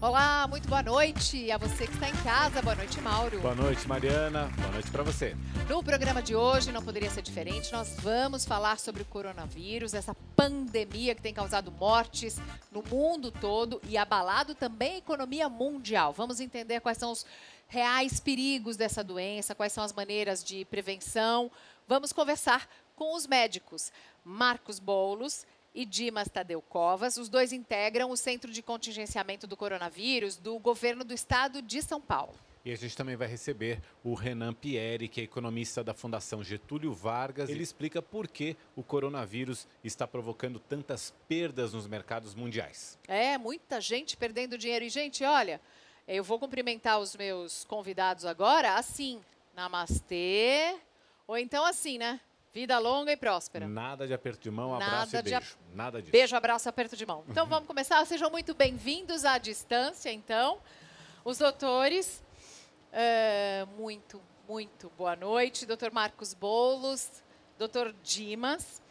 Olá, muito boa noite a você que está em casa. Boa noite, Mauro. Boa noite, Mariana. Boa noite para você. No programa de hoje, não poderia ser diferente, nós vamos falar sobre o coronavírus, essa pandemia que tem causado mortes no mundo todo e abalado também a economia mundial. Vamos entender quais são os reais perigos dessa doença, quais são as maneiras de prevenção. Vamos conversar com os médicos Marcos Boulos e Dimas Tadeu Covas. Os dois integram o Centro de Contingenciamento do Coronavírus do Governo do Estado de São Paulo. E a gente também vai receber o Renan Pieri, que é economista da Fundação Getúlio Vargas. Ele explica por que o coronavírus está provocando tantas perdas nos mercados mundiais. É, muita gente perdendo dinheiro. E, gente, olha, eu vou cumprimentar os meus convidados agora assim, namastê, ou então assim, né? Vida longa e próspera. Nada de aperto de mão, abraço e beijo. Nada disso. Beijo, abraço, aperto de mão. Então, vamos começar. Sejam muito bem-vindos à distância, então. Os doutores, muito boa noite. Doutor Marcos Boulos, doutor Dimas.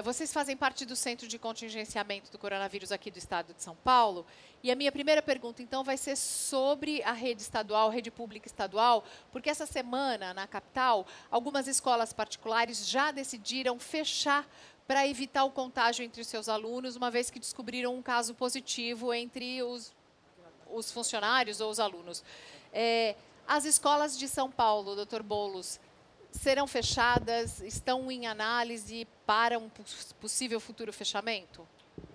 Vocês fazem parte do Centro de Contingenciamento do Coronavírus aqui do Estado de São Paulo. E a minha primeira pergunta, então, vai ser sobre a rede estadual, rede pública estadual, porque essa semana, na capital, algumas escolas particulares já decidiram fechar para evitar o contágio entre os seus alunos, uma vez que descobriram um caso positivo entre os funcionários ou os alunos. As escolas de São Paulo, doutor Boulos, serão fechadas, estão em análise para um possível futuro fechamento?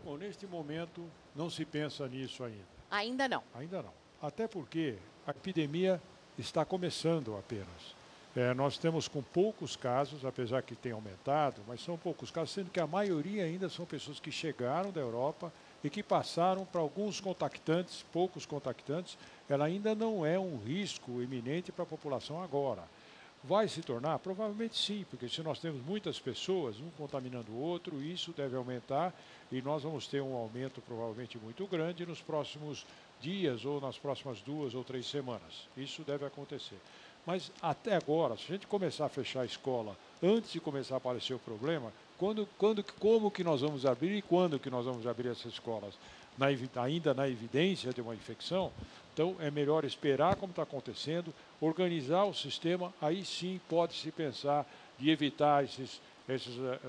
Bom, neste momento não se pensa nisso ainda. Ainda não? Ainda não. Até porque a epidemia está começando apenas. Nós temos com poucos casos, apesar que tem aumentado, mas são poucos casos, sendo que a maioria ainda são pessoas que chegaram da Europa e que passaram para alguns contactantes, poucos contactantes. Ela ainda não é um risco iminente para a população agora. Vai se tornar? Provavelmente sim, porque se nós temos muitas pessoas, um contaminando o outro, isso deve aumentar e nós vamos ter um aumento provavelmente muito grande nos próximos dias ou nas próximas 2 ou 3 semanas. Isso deve acontecer. Mas até agora, se a gente começar a fechar a escola antes de começar a aparecer o problema, como que nós vamos abrir e quando que nós vamos abrir essas escolas? Ainda na evidência de uma infecção, então é melhor esperar como está acontecendo, organizar o sistema, aí sim pode-se pensar de evitar esses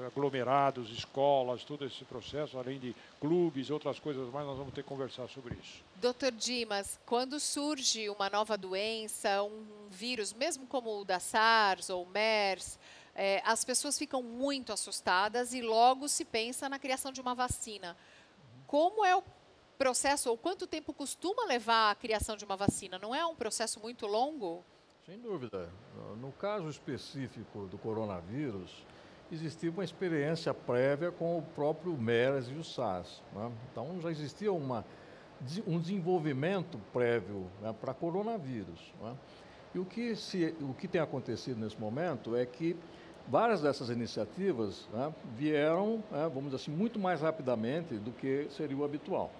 aglomerados, escolas, todo esse processo, além de clubes e outras coisas mais, nós vamos ter que conversar sobre isso. Doutor Dimas, quando surge uma nova doença, um vírus, mesmo como o da SARS ou o MERS, as pessoas ficam muito assustadas e logo se pensa na criação de uma vacina. Como é o processo, ou quanto tempo costuma levar a criação de uma vacina? Não é um processo muito longo? Sem dúvida. No caso específico do coronavírus, existia uma experiência prévia com o próprio MERS e o SARS, né? Então já existia um desenvolvimento prévio, né, para coronavírus, né? E o que tem acontecido nesse momento é que várias dessas iniciativas, né, vieram, vamos dizer assim, muito mais rapidamente do que seria o habitual.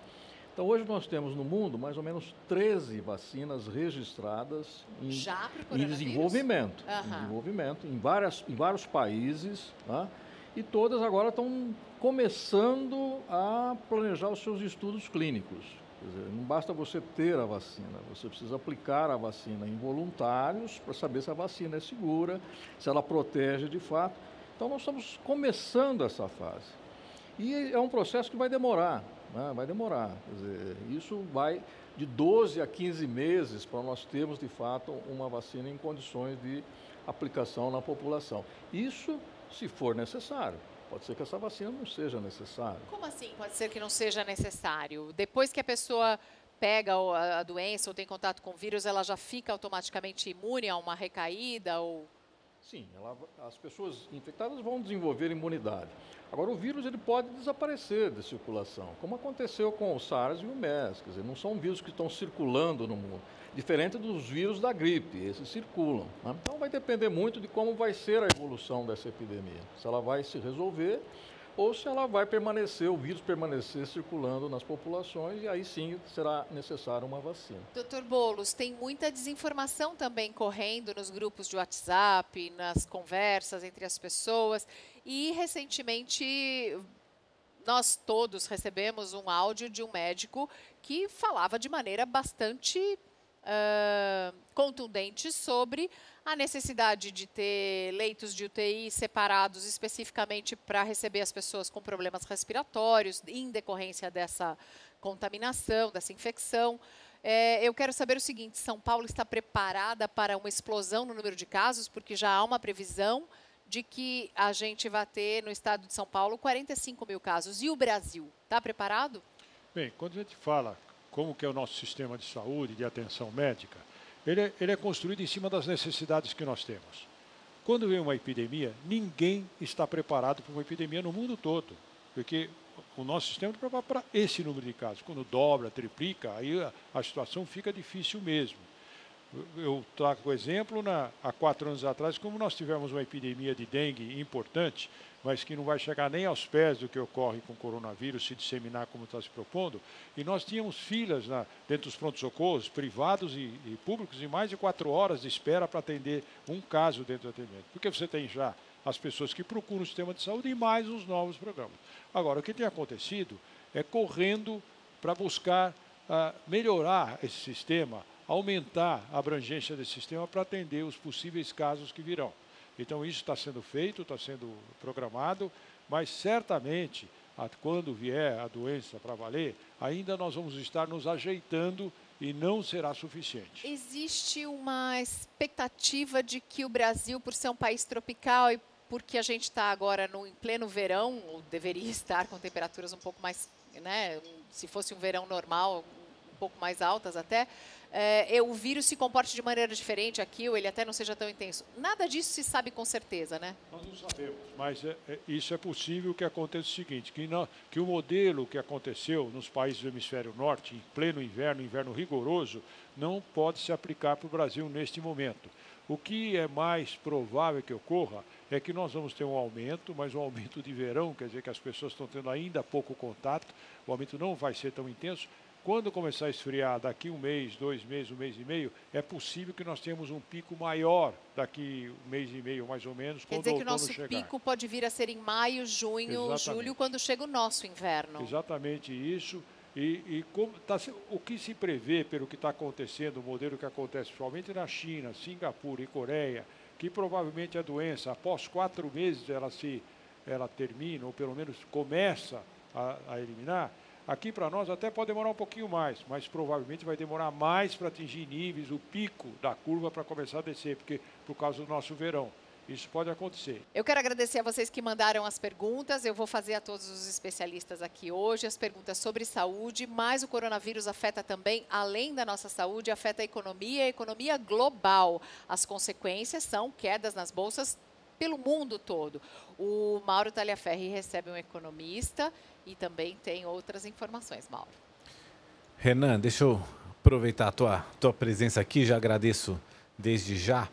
Então, hoje nós temos no mundo mais ou menos 13 vacinas registradas em desenvolvimento, em vários países, né, e todas agora estão começando a planejar os seus estudos clínicos. Quer dizer, não basta você ter a vacina, você precisa aplicar a vacina em voluntários para saber se a vacina é segura, se ela protege de fato. Então, nós estamos começando essa fase. E é um processo que vai demorar, né? Vai demorar. Quer dizer, isso vai de 12 a 15 meses para nós termos, de fato, uma vacina em condições de aplicação na população. Isso se for necessário. Pode ser que essa vacina não seja necessária. Como assim pode ser que não seja necessário? Depois que a pessoa pega a doença ou tem contato com o vírus, ela já fica automaticamente imune a uma recaída? Ou... Sim, as pessoas infectadas vão desenvolver imunidade. Agora, o vírus ele pode desaparecer de circulação, como aconteceu com o SARS e o MERS. Quer dizer, não são vírus que estão circulando no mundo. Diferente dos vírus da gripe, esses circulam, né? Então vai depender muito de como vai ser a evolução dessa epidemia. Se ela vai se resolver ou se ela vai permanecer, o vírus permanecer circulando nas populações e aí sim será necessária uma vacina. Doutor Boulos, tem muita desinformação também correndo nos grupos de WhatsApp, nas conversas entre as pessoas e recentemente nós todos recebemos um áudio de um médico que falava de maneira bastante contundente sobre a necessidade de ter leitos de UTI separados especificamente para receber as pessoas com problemas respiratórios em decorrência dessa contaminação, dessa infecção. Eu quero saber o seguinte, São Paulo está preparada para uma explosão no número de casos, porque já há uma previsão de que a gente vai ter no estado de São Paulo 45 mil casos. E o Brasil, está preparado? Bem, quando a gente fala como que é o nosso sistema de saúde, de atenção médica, ele é construído em cima das necessidades que nós temos. Quando vem uma epidemia, ninguém está preparado para uma epidemia no mundo todo, porque o nosso sistema é preparado para esse número de casos. Quando dobra, triplica, aí a situação fica difícil mesmo. Eu trago o exemplo, há 4 anos atrás, como nós tivemos uma epidemia de dengue importante, mas que não vai chegar nem aos pés do que ocorre com o coronavírus, se disseminar como está se propondo, e nós tínhamos filas dentro dos prontos-socorros, privados e públicos, de mais de 4 horas de espera para atender um caso dentro do atendimento. Porque você tem já as pessoas que procuram o sistema de saúde e mais os novos programas. Agora, o que tem acontecido é correndo para buscar melhorar esse sistema, aumentar a abrangência desse sistema para atender os possíveis casos que virão. Então, isso está sendo feito, está sendo programado, mas certamente, quando vier a doença para valer, ainda nós vamos estar nos ajeitando e não será suficiente. Existe uma expectativa de que o Brasil, por ser um país tropical e porque a gente está agora em pleno verão, ou deveria estar com temperaturas um pouco mais, né, se fosse um verão normal, um pouco mais altas até, o vírus se comporte de maneira diferente aqui, ou ele até não seja tão intenso. Nada disso se sabe com certeza, né? Nós não sabemos, mas isso é possível que aconteça o seguinte, que o modelo que aconteceu nos países do hemisfério norte, em pleno inverno, inverno rigoroso, não pode se aplicar para o Brasil neste momento. O que é mais provável que ocorra é que nós vamos ter um aumento, mas um aumento de verão, quer dizer que as pessoas estão tendo ainda pouco contato, o aumento não vai ser tão intenso. Quando começar a esfriar daqui 1 mês, 2 meses, 1 mês e meio, é possível que nós tenhamos um pico maior daqui 1 mês e meio, mais ou menos, quando o outono chegar. Quer dizer que o nosso pico pode vir a ser em maio, junho, julho, quando chega o nosso inverno. Exatamente isso. O que se prevê pelo que está acontecendo, o modelo que acontece principalmente na China, Singapura e Coreia, que provavelmente a doença, após 4 meses, ela termina, ou pelo menos começa a eliminar. Aqui para nós até pode demorar um pouquinho mais, mas provavelmente vai demorar mais para atingir níveis, o pico da curva para começar a descer, por causa do nosso verão. Isso pode acontecer. Eu quero agradecer a vocês que mandaram as perguntas. Eu vou fazer a todos os especialistas aqui hoje as perguntas sobre saúde, mas o coronavírus afeta também, além da nossa saúde, afeta a economia global. As consequências são quedas nas bolsas pelo mundo todo. O Mauro Taliaferri recebe um economista e também tem outras informações, Mauro. Renan, deixa eu aproveitar a tua presença aqui, já agradeço desde já.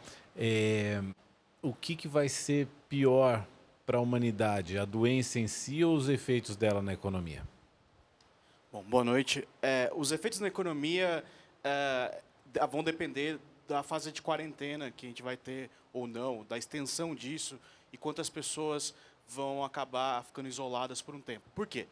O que vai ser pior para a humanidade, a doença em si ou os efeitos dela na economia? Bom, boa noite. Os efeitos na economia vão depender da fase de quarentena que a gente vai ter ou não, da extensão disso e quantas pessoas vão acabar ficando isoladas por um tempo. Por quê?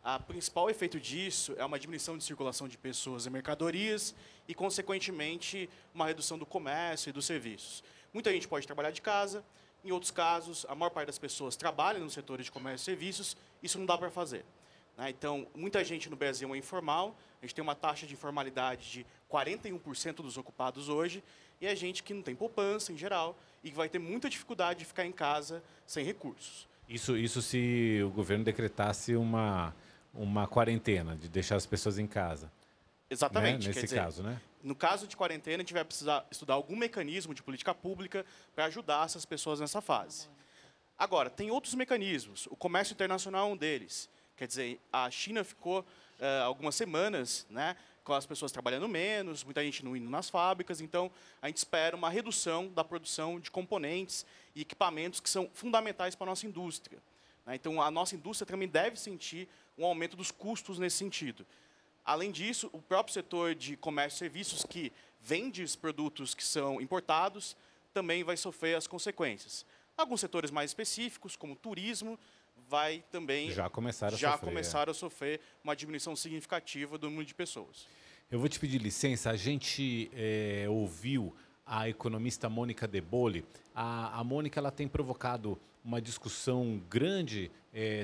O principal efeito disso é uma diminuição de circulação de pessoas e mercadorias e, consequentemente, uma redução do comércio e dos serviços. Muita gente pode trabalhar de casa, em outros casos, a maior parte das pessoas trabalha nos setores de comércio e serviços, isso não dá para fazer. Então, muita gente no Brasil é informal, a gente tem uma taxa de informalidade de 41% dos ocupados hoje, e é gente que não tem poupança, em geral, e que vai ter muita dificuldade de ficar em casa sem recursos. Isso se o governo decretasse uma quarentena, de deixar as pessoas em casa. Exatamente. Né? Nesse caso, né? No caso de quarentena, a gente vai precisar estudar algum mecanismo de política pública para ajudar essas pessoas nessa fase. Agora, tem outros mecanismos. O comércio internacional é um deles. Quer dizer, a China ficou algumas semanas, né, com as pessoas trabalhando menos, muita gente não indo nas fábricas, então a gente espera uma redução da produção de componentes e equipamentos que são fundamentais para a nossa indústria. Então, a nossa indústria também deve sentir um aumento dos custos nesse sentido. Além disso, o próprio setor de comércio e serviços, que vende os produtos que são importados, também vai sofrer as consequências. Alguns setores mais específicos, como turismo, vai também já começaram a sofrer uma diminuição significativa do número de pessoas. Eu vou te pedir licença, a gente ouviu a economista Mônica De Bolle. A Mônica ela tem provocado uma discussão grande,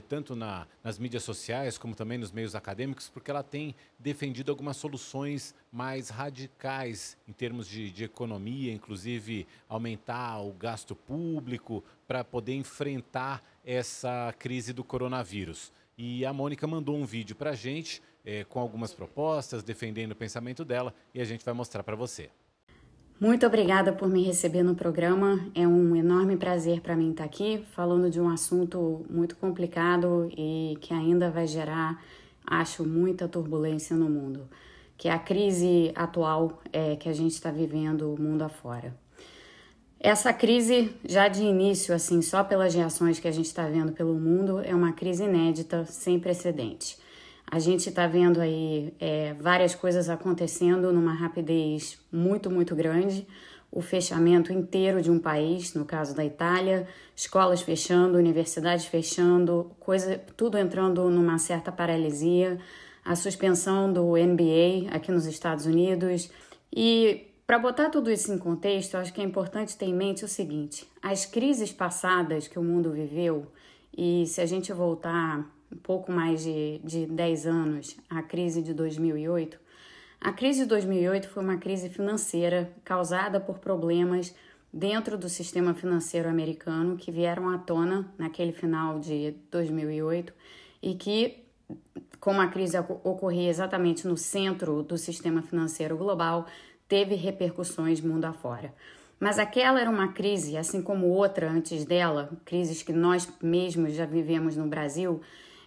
tanto nas mídias sociais como também nos meios acadêmicos, porque ela tem defendido algumas soluções mais radicais em termos de economia, inclusive aumentar o gasto público para poder enfrentar essa crise do coronavírus. E a Mônica mandou um vídeo para a gente com algumas propostas, defendendo o pensamento dela, e a gente vai mostrar para você. Muito obrigada por me receber no programa. É um enorme prazer para mim estar aqui, falando de um assunto muito complicado e que ainda vai gerar, acho, muita turbulência no mundo, que é a crise atual que a gente está vivendo mundo afora. Essa crise, já de início, assim, só pelas reações que a gente está vendo pelo mundo, é uma crise inédita, sem precedente. A gente está vendo aí várias coisas acontecendo numa rapidez muito, muito grande. O fechamento inteiro de um país, no caso da Itália, escolas fechando, universidades fechando, tudo entrando numa certa paralisia, a suspensão do NBA aqui nos Estados Unidos. E para botar tudo isso em contexto, acho que é importante ter em mente o seguinte: as crises passadas que o mundo viveu, e se a gente voltar um pouco mais de 10 anos, a crise de 2008. A crise de 2008 foi uma crise financeira causada por problemas dentro do sistema financeiro americano que vieram à tona naquele final de 2008 e que, como a crise ocorria exatamente no centro do sistema financeiro global, teve repercussões mundo afora. Mas aquela era uma crise, assim como outra antes dela, crises que nós mesmos já vivemos no Brasil,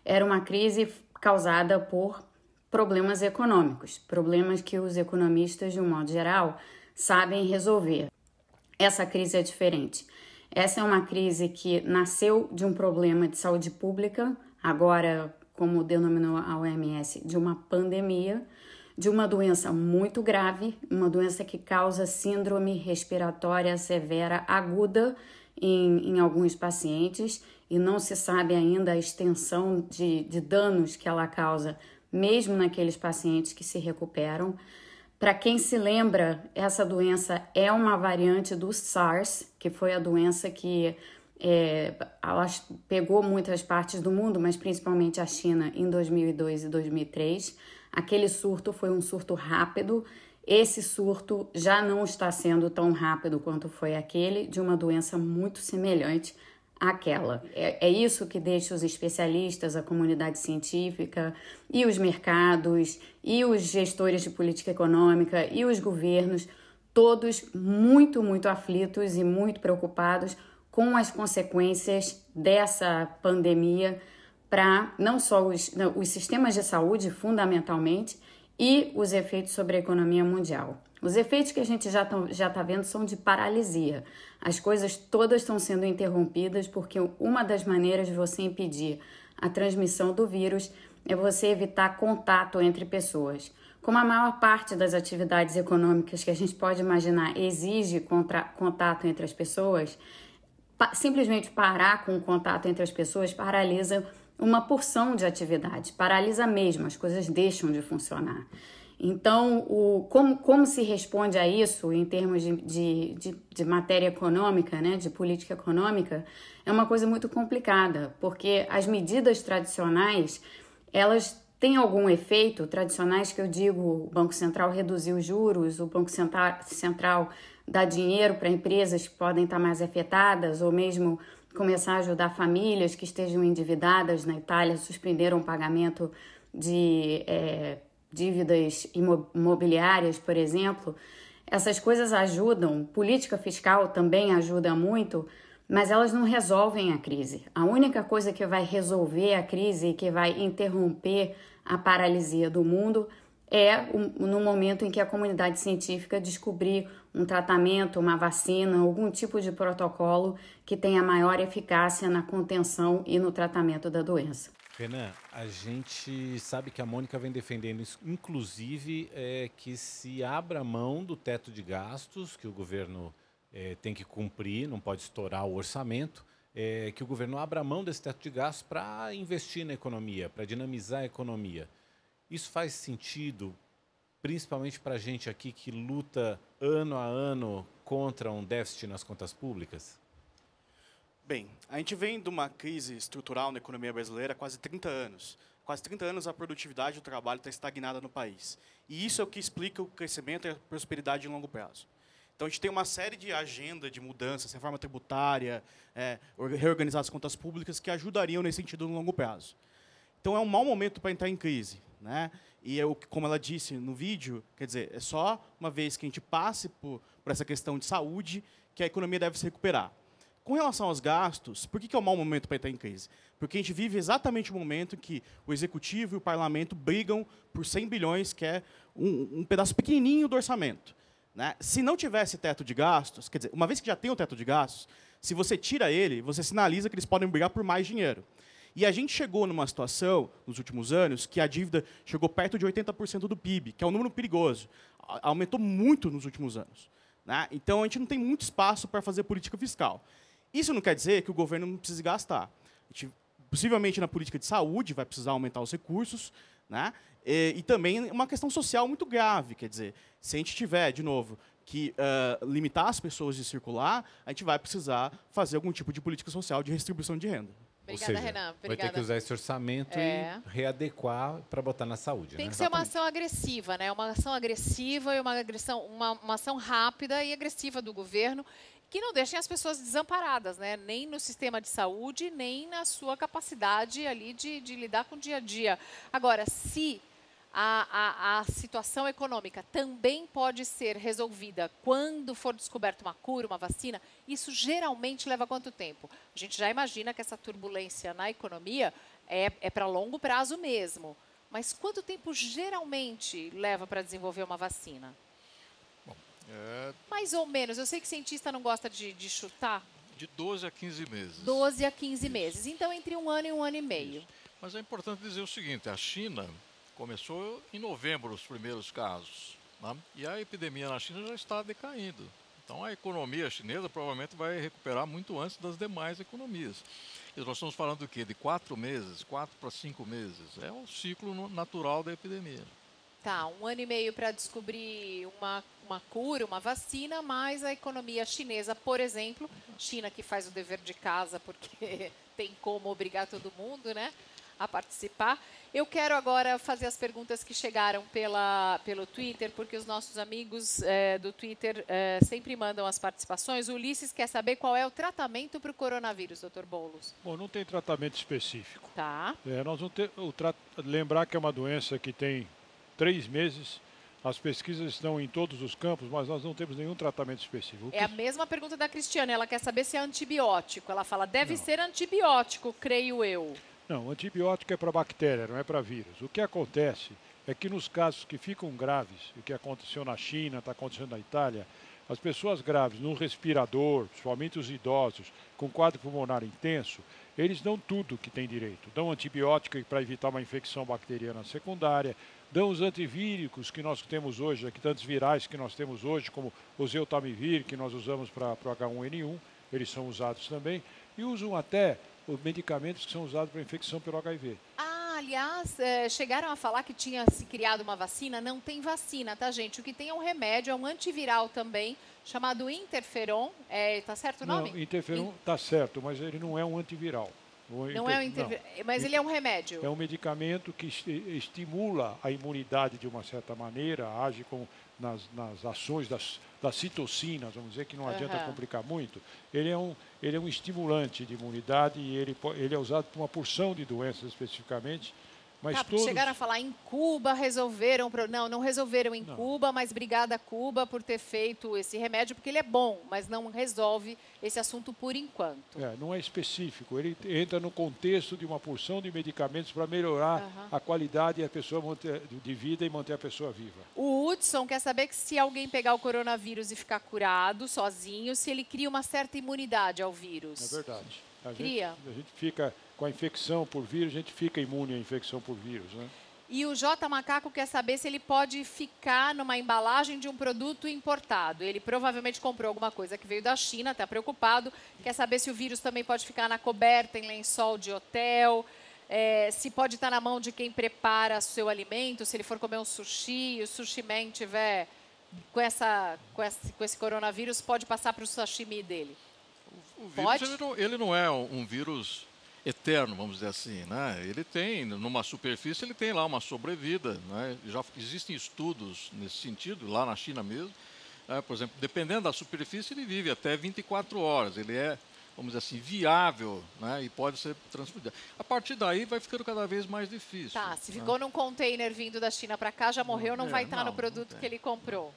era uma crise causada por problemas econômicos, problemas que os economistas, de um modo geral, sabem resolver. Essa crise é diferente. Essa é uma crise que nasceu de um problema de saúde pública, agora, como denominou a OMS, de uma pandemia, de uma doença muito grave, uma doença que causa síndrome respiratória severa aguda em alguns pacientes, e não se sabe ainda a extensão de danos que ela causa, mesmo naqueles pacientes que se recuperam. Para quem se lembra, essa doença é uma variante do SARS, que foi a doença que ela pegou muitas partes do mundo, mas principalmente a China, em 2002 e 2003. Aquele surto foi um surto rápido. Esse surto já não está sendo tão rápido quanto foi aquele, de uma doença muito semelhante àquela. É isso que deixa os especialistas, a comunidade científica e os mercados e os gestores de política econômica e os governos, todos muito, muito aflitos e muito preocupados com as consequências dessa pandemia para não só os sistemas de saúde, fundamentalmente, e os efeitos sobre a economia mundial. Os efeitos que a gente já tá vendo são de paralisia. As coisas todas estão sendo interrompidas porque uma das maneiras de você impedir a transmissão do vírus é você evitar contato entre pessoas. Como a maior parte das atividades econômicas que a gente pode imaginar exige contato entre as pessoas, simplesmente parar com o contato entre as pessoas paralisa uma porção de atividades, paralisa mesmo, as coisas deixam de funcionar. Então, como se responde a isso em termos de matéria econômica, né, de política econômica, é uma coisa muito complicada, porque as medidas tradicionais, elas têm algum efeito, tradicionais que eu digo, o Banco Central reduzir os juros, o Banco Central dá dinheiro para empresas que podem estar mais afetadas, ou mesmo começar a ajudar famílias que estejam endividadas. Na Itália, suspenderam o pagamento de dívidas imobiliárias, por exemplo. Essas coisas ajudam, política fiscal também ajuda muito, mas elas não resolvem a crise. A única coisa que vai resolver a crise e que vai interromper a paralisia do mundo é no momento em que a comunidade científica descobrir um tratamento, uma vacina, algum tipo de protocolo que tenha maior eficácia na contenção e no tratamento da doença. Renan, a gente sabe que a Mônica vem defendendo isso, inclusive que se abra mão do teto de gastos que o governo tem que cumprir, não pode estourar o orçamento, que o governo abra mão desse teto de gastos para investir na economia, para dinamizar a economia. Isso faz sentido, principalmente para a gente aqui que luta ano a ano contra um déficit nas contas públicas? Bem, a gente vem de uma crise estrutural na economia brasileira há quase 30 anos. Quase 30 anos a produtividade do trabalho está estagnada no país. E isso é o que explica o crescimento e a prosperidade em longo prazo. Então, a gente tem uma série de agenda de mudanças, reforma tributária, reorganizar as contas públicas, que ajudariam nesse sentido no longo prazo. Então, é um mau momento para entrar em crise, né? E, como ela disse no vídeo, quer dizer, é só uma vez que a gente passe por essa questão de saúde que a economia deve se recuperar. Com relação aos gastos, por que é um mau momento para entrar em crise? Porque a gente vive exatamente o momento que o Executivo e o Parlamento brigam por 100 bilhões, que é um pedaço pequenininho do orçamento. Né? Se não tivesse teto de gastos, quer dizer, uma vez que já tem o teto de gastos, se você tira ele, você sinaliza que eles podem brigar por mais dinheiro. E a gente chegou numa situação, nos últimos anos, que a dívida chegou perto de 80% do PIB, que é um número perigoso. Aumentou muito nos últimos anos. Né? Então, a gente não tem muito espaço para fazer política fiscal. Isso não quer dizer que o governo não precise gastar. A gente, possivelmente, na política de saúde, vai precisar aumentar os recursos, né? E também uma questão social muito grave. Quer dizer, se a gente tiver, de novo, que limitar as pessoas de circular, a gente vai precisar fazer algum tipo de política social de redistribuição de renda. Obrigada, Ou seja, Renan. Obrigada. Vai ter que usar esse orçamento e readequar para botar na saúde. Tem né? que ser uma ação agressiva, né? Uma ação agressiva e uma ação rápida e agressiva do governo, que não deixem as pessoas desamparadas, né? Nem no sistema de saúde, nem na sua capacidade ali de lidar com o dia a dia. Agora, se a situação econômica também pode ser resolvida quando for descoberta uma cura, uma vacina, isso geralmente leva quanto tempo? A gente já imagina que essa turbulência na economia é para longo prazo mesmo. Mas quanto tempo geralmente leva para desenvolver uma vacina? Mais ou menos. Eu sei que cientista não gosta de chutar. De 12 a 15 meses. 12 a 15 meses. Então, entre um ano e um ano e meio. Isso. Mas é importante dizer o seguinte, a China começou em novembro os primeiros casos, né? E a epidemia na China já está decaindo. Então, a economia chinesa provavelmente vai recuperar muito antes das demais economias. E nós estamos falando do quê? De 4 meses, 4 para 5 meses. É o ciclo natural da epidemia. Tá, um ano e meio para descobrir uma cura, uma vacina, mas a economia chinesa, por exemplo, China que faz o dever de casa porque tem como obrigar todo mundo, né, a participar. Eu quero agora fazer as perguntas que chegaram pelo Twitter, porque os nossos amigos do Twitter sempre mandam as participações. O Ulisses quer saber qual é o tratamento para o coronavírus, Dr. Boulos. Bom, não tem tratamento específico. Tá. Nós vamos lembrar que é uma doença que tem 3 meses, as pesquisas estão em todos os campos, mas nós não temos nenhum tratamento específico. É a mesma pergunta da Cristiane, ela quer saber se é antibiótico. Ela fala, deve ser antibiótico, creio eu. Não, antibiótico é para bactéria, não é para vírus. O que acontece é que nos casos que ficam graves, o que aconteceu na China, está acontecendo na Itália, as pessoas graves no respirador, principalmente os idosos, com quadro pulmonar intenso, eles dão tudo que tem direito. Dão antibiótico para evitar uma infecção bacteriana secundária, dão os antivíricos que nós temos hoje, tantos virais que nós temos hoje, como o Zeltamivir, que nós usamos para o H1N1, eles são usados também, e usam até os medicamentos que são usados para infecção pelo HIV. Aliás, chegaram a falar que tinha se criado uma vacina. Não tem vacina, tá, gente? O que tem é um remédio, é um antiviral também, chamado Interferon. Tá certo o nome? Não, Interferon está certo, mas ele não é um antiviral. Não é um interferon, mas ele é um remédio. É um medicamento que estimula a imunidade de uma certa maneira, age nas ações das citocinas, vamos dizer que não adianta complicar muito. Ele é um estimulante de imunidade e ele é usado para uma porção de doenças especificamente. Mas chegaram a falar em Cuba, resolveram... Não resolveram em Cuba, mas obrigada a Cuba por ter feito esse remédio, porque ele é bom, mas não resolve esse assunto por enquanto. Não é específico, ele entra no contexto de uma porção de medicamentos para melhorar a qualidade de vida e manter a pessoa viva. O Hudson quer saber que se alguém pegar o coronavírus e ficar curado, sozinho, se ele cria uma certa imunidade ao vírus. É verdade. A gente fica com a infecção por vírus, a gente fica imune à infecção por vírus, né? E o J Macaco quer saber se ele pode ficar numa embalagem de um produto importado. Ele provavelmente comprou alguma coisa que veio da China, está preocupado. Quer saber se o vírus também pode ficar na coberta, em lençol de hotel, se pode estar na mão de quem prepara o seu alimento, se ele for comer um sushi e o sushi man tiver com esse coronavírus, pode passar para o sashimi dele. O vírus ele não é um vírus eterno, vamos dizer assim, né? Ele tem, numa superfície, ele tem lá uma sobrevida, né? Já existem estudos nesse sentido, lá na China mesmo. Por exemplo, dependendo da superfície, ele vive até 24 horas. Ele é, vamos dizer assim, viável, né? E pode ser transmitido. A partir daí, vai ficando cada vez mais difícil. Tá, se ficou num container vindo da China para cá, já morreu, não vai estar no produto que ele comprou.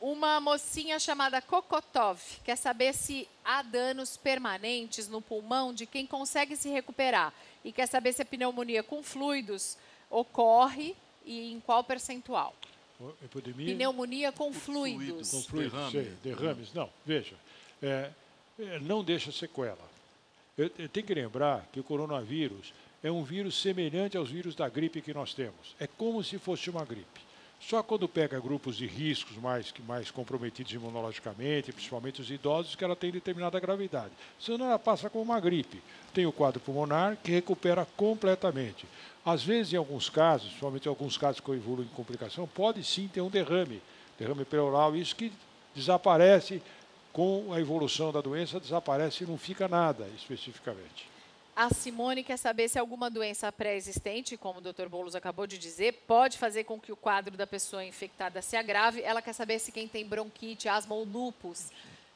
Uma mocinha chamada Kokotov quer saber se há danos permanentes no pulmão de quem consegue se recuperar. E quer saber se a pneumonia com fluidos ocorre e em qual percentual. Epidemia? Pneumonia com fluidos. Com fluidos, derrames. Não, veja, não deixa sequela. Eu tenho que lembrar que o coronavírus é um vírus semelhante aos vírus da gripe que nós temos. É como se fosse uma gripe. Só quando pega grupos de riscos mais comprometidos imunologicamente, principalmente os idosos, que ela tem determinada gravidade. Senão ela passa como uma gripe. Tem o quadro pulmonar que recupera completamente. Às vezes, em alguns casos, principalmente em alguns casos que evoluem em complicação, pode sim ter um derrame pleural, isso que desaparece com a evolução da doença, desaparece e não fica nada especificamente. A Simone quer saber se alguma doença pré-existente, como o Dr. Boulos acabou de dizer, pode fazer com que o quadro da pessoa infectada se agrave. Ela quer saber se quem tem bronquite, asma ou lúpus,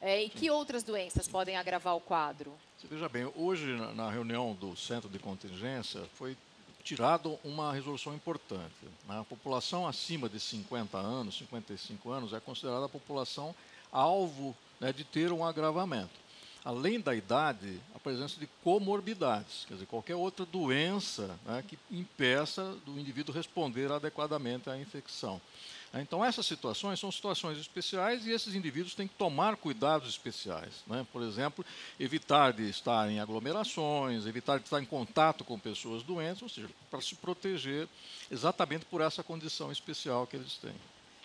e que outras doenças podem agravar o quadro. Você veja bem, hoje na reunião do Centro de Contingência foi tirada uma resolução importante. A população acima de 50 anos, 55 anos, é considerada a população alvo, né, de ter um agravamento. Além da idade, a presença de comorbidades, quer dizer, qualquer outra doença, né, que impeça do indivíduo responder adequadamente à infecção. Então, essas situações são situações especiais e esses indivíduos têm que tomar cuidados especiais, né? Por exemplo, evitar de estar em aglomerações, evitar de estar em contato com pessoas doentes, ou seja, para se proteger exatamente por essa condição especial que eles têm.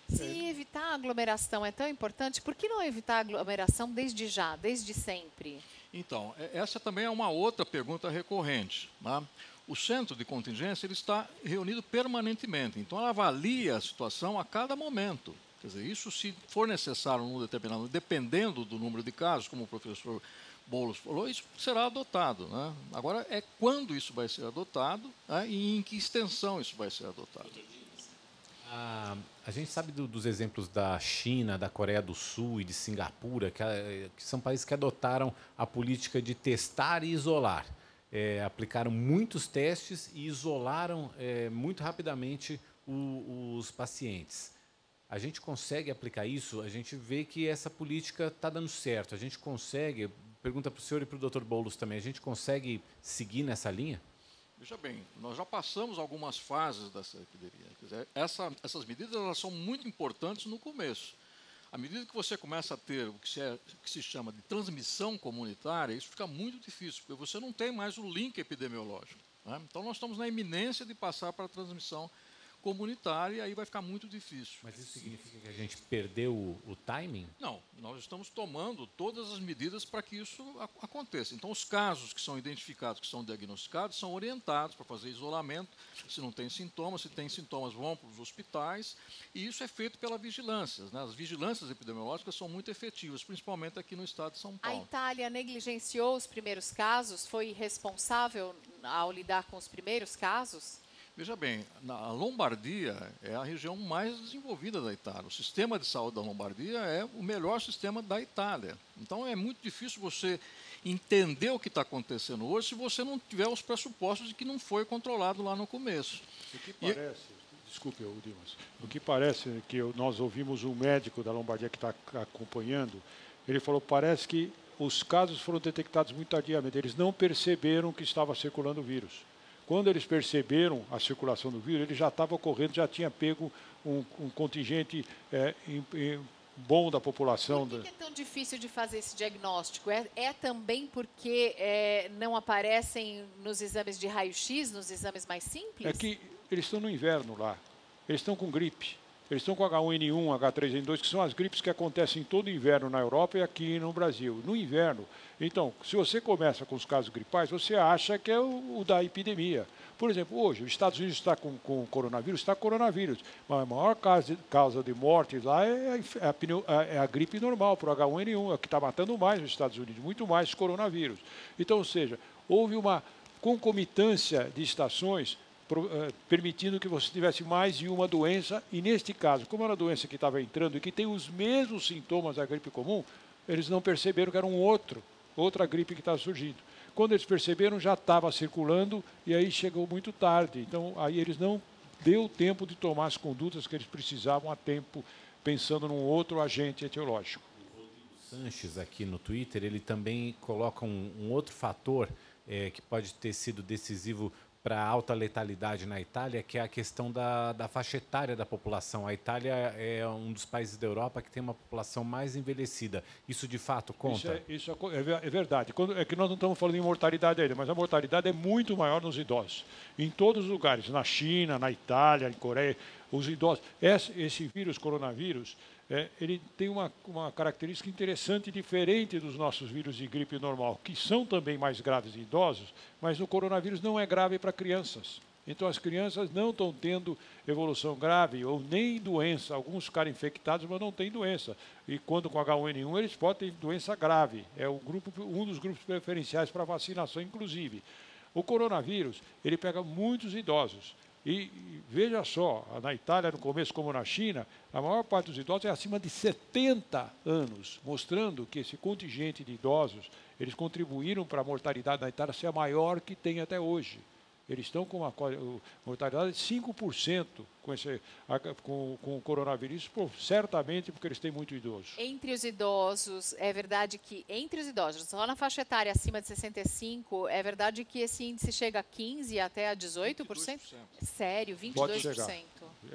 Se evitar a aglomeração é tão importante, por que não evitar a aglomeração desde já, desde sempre? Então, essa também é uma outra pergunta recorrente, né? O centro de contingência ele está reunido permanentemente, então ela avalia a situação a cada momento. Quer dizer, isso se for necessário num determinado, dependendo do número de casos, como o professor Boulos falou, isso será adotado, né? Agora, é quando isso vai ser adotado, né, e em que extensão isso vai ser adotado. A gente sabe dos exemplos da China, da Coreia do Sul e de Singapura, que são países que adotaram a política de testar e isolar. Aplicaram muitos testes e isolaram muito rapidamente os pacientes. A gente consegue aplicar isso? A gente vê que essa política está dando certo. A gente consegue, pergunta para o senhor e para o Dr. Boulos também, a gente consegue seguir nessa linha? Veja bem, nós já passamos algumas fases dessa epidemia. Quer dizer, essas medidas elas são muito importantes no começo. À medida que você começa a ter o que se chama de transmissão comunitária, isso fica muito difícil, porque você não tem mais o link epidemiológico, né? Então, nós estamos na iminência de passar para a transmissão comunitária e aí vai ficar muito difícil. Mas isso significa que a gente perdeu o timing? Não, nós estamos tomando todas as medidas para que isso aconteça. Então, os casos que são identificados, que são diagnosticados, são orientados para fazer isolamento. Se não tem sintomas, se tem sintomas, vão para os hospitais. E isso é feito pela vigilância, né? As vigilâncias epidemiológicas são muito efetivas, principalmente aqui no estado de São Paulo. A Itália negligenciou os primeiros casos? Foi irresponsável ao lidar com os primeiros casos? Veja bem, a Lombardia é a região mais desenvolvida da Itália. O sistema de saúde da Lombardia é o melhor sistema da Itália. Então, é muito difícil você entender o que está acontecendo hoje se você não tiver os pressupostos de que não foi controlado lá no começo. O que parece, desculpe, Dimas, o que parece é que nós ouvimos um médico da Lombardia que está acompanhando, ele falou, parece que os casos foram detectados muito tardiamente, eles não perceberam que estava circulando o vírus. Quando eles perceberam a circulação do vírus, ele já estava ocorrendo, já tinha pego um contingente bom da população. Por que é tão difícil de fazer esse diagnóstico? É também porque não aparecem nos exames de raio-x, nos exames mais simples? É que eles estão no inverno lá, eles estão com gripe, eles estão com H1N1, H3N2, que são as gripes que acontecem todo inverno na Europa e aqui no Brasil. No inverno, então, se você começa com os casos gripais, você acha que é o da epidemia. Por exemplo, hoje, os Estados Unidos está com coronavírus, está com coronavírus, mas a maior causa de morte lá é a gripe normal, por H1N1, é que está matando mais nos Estados Unidos, muito mais coronavírus. Então, ou seja, houve uma concomitância de estações permitindo que você tivesse mais de uma doença, e neste caso, como era uma doença que estava entrando e que tem os mesmos sintomas da gripe comum, eles não perceberam que era outra gripe que estava surgindo. Quando eles perceberam, já estava circulando e aí chegou muito tarde. Então, aí eles não deu tempo de tomar as condutas que eles precisavam a tempo, pensando num outro agente etiológico. O Sanches, aqui no Twitter, ele também coloca um outro fator que pode ter sido decisivo para a alta letalidade na Itália, que é a questão da faixa etária da população. A Itália é um dos países da Europa que tem uma população mais envelhecida. Isso, de fato, conta? Isso é verdade. É que nós não estamos falando em mortalidade ainda, mas a mortalidade é muito maior nos idosos. Em todos os lugares, na China, na Itália, em Coreia, os idosos... Esse vírus, coronavírus, ele tem uma característica interessante, diferente dos nossos vírus de gripe normal, que são também mais graves em idosos, mas o coronavírus não é grave para crianças. Então, as crianças não estão tendo evolução grave ou nem doença. Alguns ficaram infectados, mas não têm doença. E quando com H1N1, eles podem ter doença grave. É um dos grupos preferenciais para vacinação, inclusive. O coronavírus, ele pega muitos idosos. E veja só, na Itália, no começo, como na China, a maior parte dos idosos é acima de 70 anos, mostrando que esse contingente de idosos, eles contribuíram para a mortalidade na Itália ser a maior que tem até hoje. Eles estão com uma mortalidade de 5% com o coronavírus, certamente porque eles têm muito idoso. Entre os idosos, é verdade que, entre os idosos, só na faixa etária acima de 65, é verdade que esse índice chega a 15% até a 18%? 22%. Sério, 22%. Pode chegar.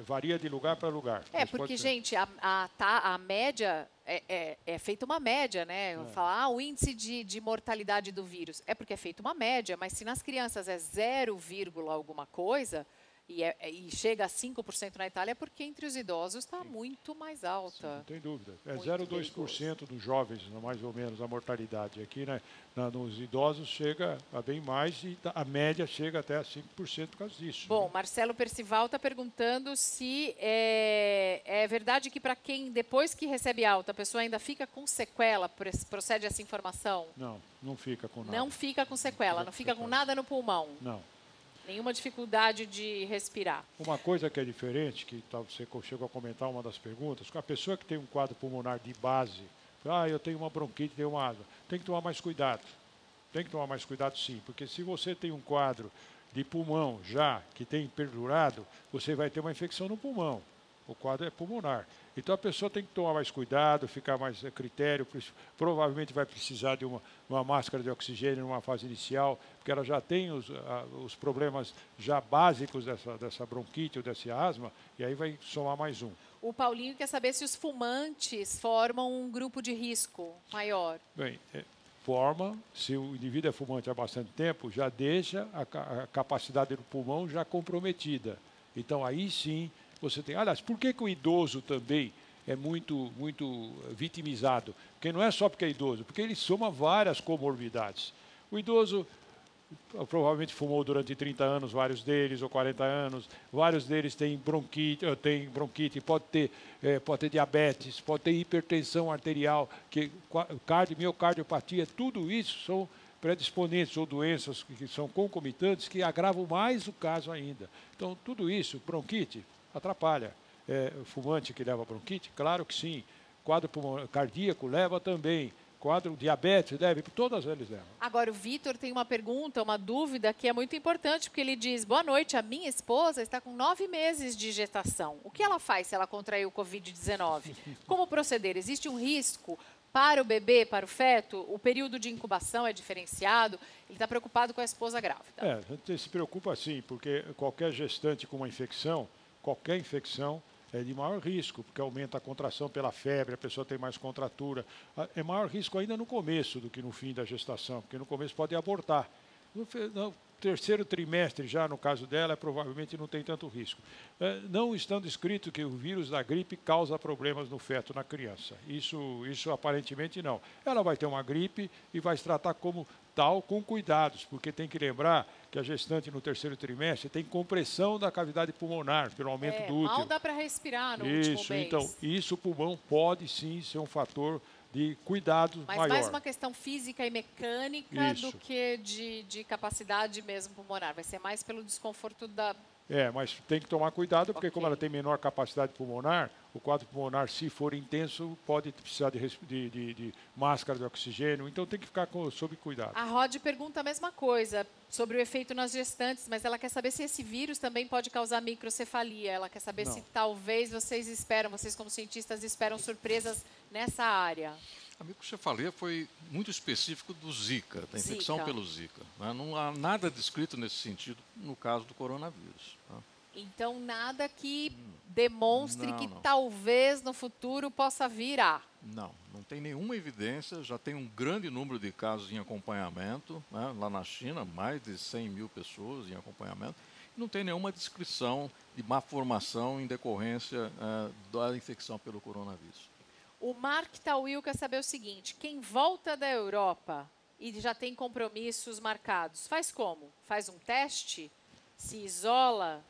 Varia de lugar para lugar. Porque, gente, a média... É feita uma média, né? Falar o índice de mortalidade do vírus. É porque é feita uma média, mas se nas crianças é 0, alguma coisa e chega a 5% na Itália, é porque entre os idosos está muito mais alta. Sim, não tem dúvida. É 0,2% dos jovens, mais ou menos, a mortalidade. Aqui, né, nos idosos chega a bem mais e a média chega até a 5% por causa disso. Bom, Marcelo Percival está perguntando se é verdade que para quem, depois que recebe alta, a pessoa ainda fica com sequela, procede essa informação? Não, não fica com nada. Não fica com sequela, não fica com nada no pulmão? Não. Nenhuma dificuldade de respirar. Uma coisa que é diferente, que você chegou a comentar uma das perguntas, a pessoa que tem um quadro pulmonar de base, eu tenho uma bronquite, tenho uma asma, tem que tomar mais cuidado. Tem que tomar mais cuidado, sim, porque se você tem um quadro de pulmão já, que tem perdurado, você vai ter uma infecção no pulmão. O quadro é pulmonar. Então, a pessoa tem que tomar mais cuidado, ficar mais a critério, provavelmente vai precisar de uma máscara de oxigênio numa fase inicial, porque ela já tem os problemas já básicos dessa bronquite ou dessa asma, e aí vai somar mais um. O Paulinho quer saber se os fumantes formam um grupo de risco maior. Bem, se o indivíduo é fumante há bastante tempo, já deixa a capacidade do pulmão já comprometida. Então, aí sim, você tem... Aliás, por que o idoso também é muito vitimizado? Porque não é só porque é idoso, porque ele soma várias comorbidades. O idoso provavelmente fumou durante 30 anos, vários deles, ou 40 anos, vários deles têm bronquite, pode ter diabetes, pode ter hipertensão arterial, miocardiopatia, tudo isso são predisponentes ou doenças que são concomitantes que agravam mais o caso ainda. Então, tudo isso, bronquite, atrapalha. Fumante que leva bronquite? Claro que sim. Quadro cardíaco leva também. Quadro diabetes leva, todas eles levam. Agora, o Vitor tem uma pergunta, uma dúvida que é muito importante, porque ele diz: boa noite, a minha esposa está com 9 meses de gestação. O que ela faz se ela contrair o Covid-19? Como proceder? Existe um risco para o bebê, para o feto? O período de incubação é diferenciado? Ele está preocupado com a esposa grávida. A gente se preocupa sim, porque qualquer gestante com uma infecção, qualquer infecção, é de maior risco, porque aumenta a contração pela febre, a pessoa tem mais contratura. É maior risco ainda no começo do que no fim da gestação, porque no começo pode abortar. No terceiro trimestre, já no caso dela, provavelmente não tem tanto risco. Não estando escrito que o vírus da gripe causa problemas no feto, na criança. Isso aparentemente não. Ela vai ter uma gripe e vai se tratar como tal, com cuidados, porque tem que lembrar que a gestante no terceiro trimestre tem compressão da cavidade pulmonar pelo aumento do útero. Mal dá para respirar no último mês. Então, isso o pulmão pode sim ser um fator de cuidado Mas maior. mais uma questão física e mecânica do que de capacidade mesmo pulmonar. Vai ser mais pelo desconforto da... Mas tem que tomar cuidado, porque como ela tem menor capacidade pulmonar, o quadro pulmonar, se for intenso, pode precisar de máscara de oxigênio, então tem que ficar sob cuidado. A Rod pergunta a mesma coisa sobre o efeito nas gestantes, mas ela quer saber se esse vírus também pode causar microcefalia. Ela quer saber se talvez vocês como cientistas esperam surpresas nessa área. A microcefalia foi muito específico do Zika, da infecção pelo Zika. Né? Não há nada descrito nesse sentido no caso do coronavírus. Né? Então, nada que demonstre que talvez no futuro possa vir a... Não tem nenhuma evidência, já tem um grande número de casos em acompanhamento, né? Lá na China, mais de 100 mil pessoas em acompanhamento, e não tem nenhuma descrição de má formação em decorrência da infecção pelo coronavírus. O Mark Tawil quer saber o seguinte, quem volta da Europa e já tem compromissos marcados, faz como? Faz um teste? Se isola?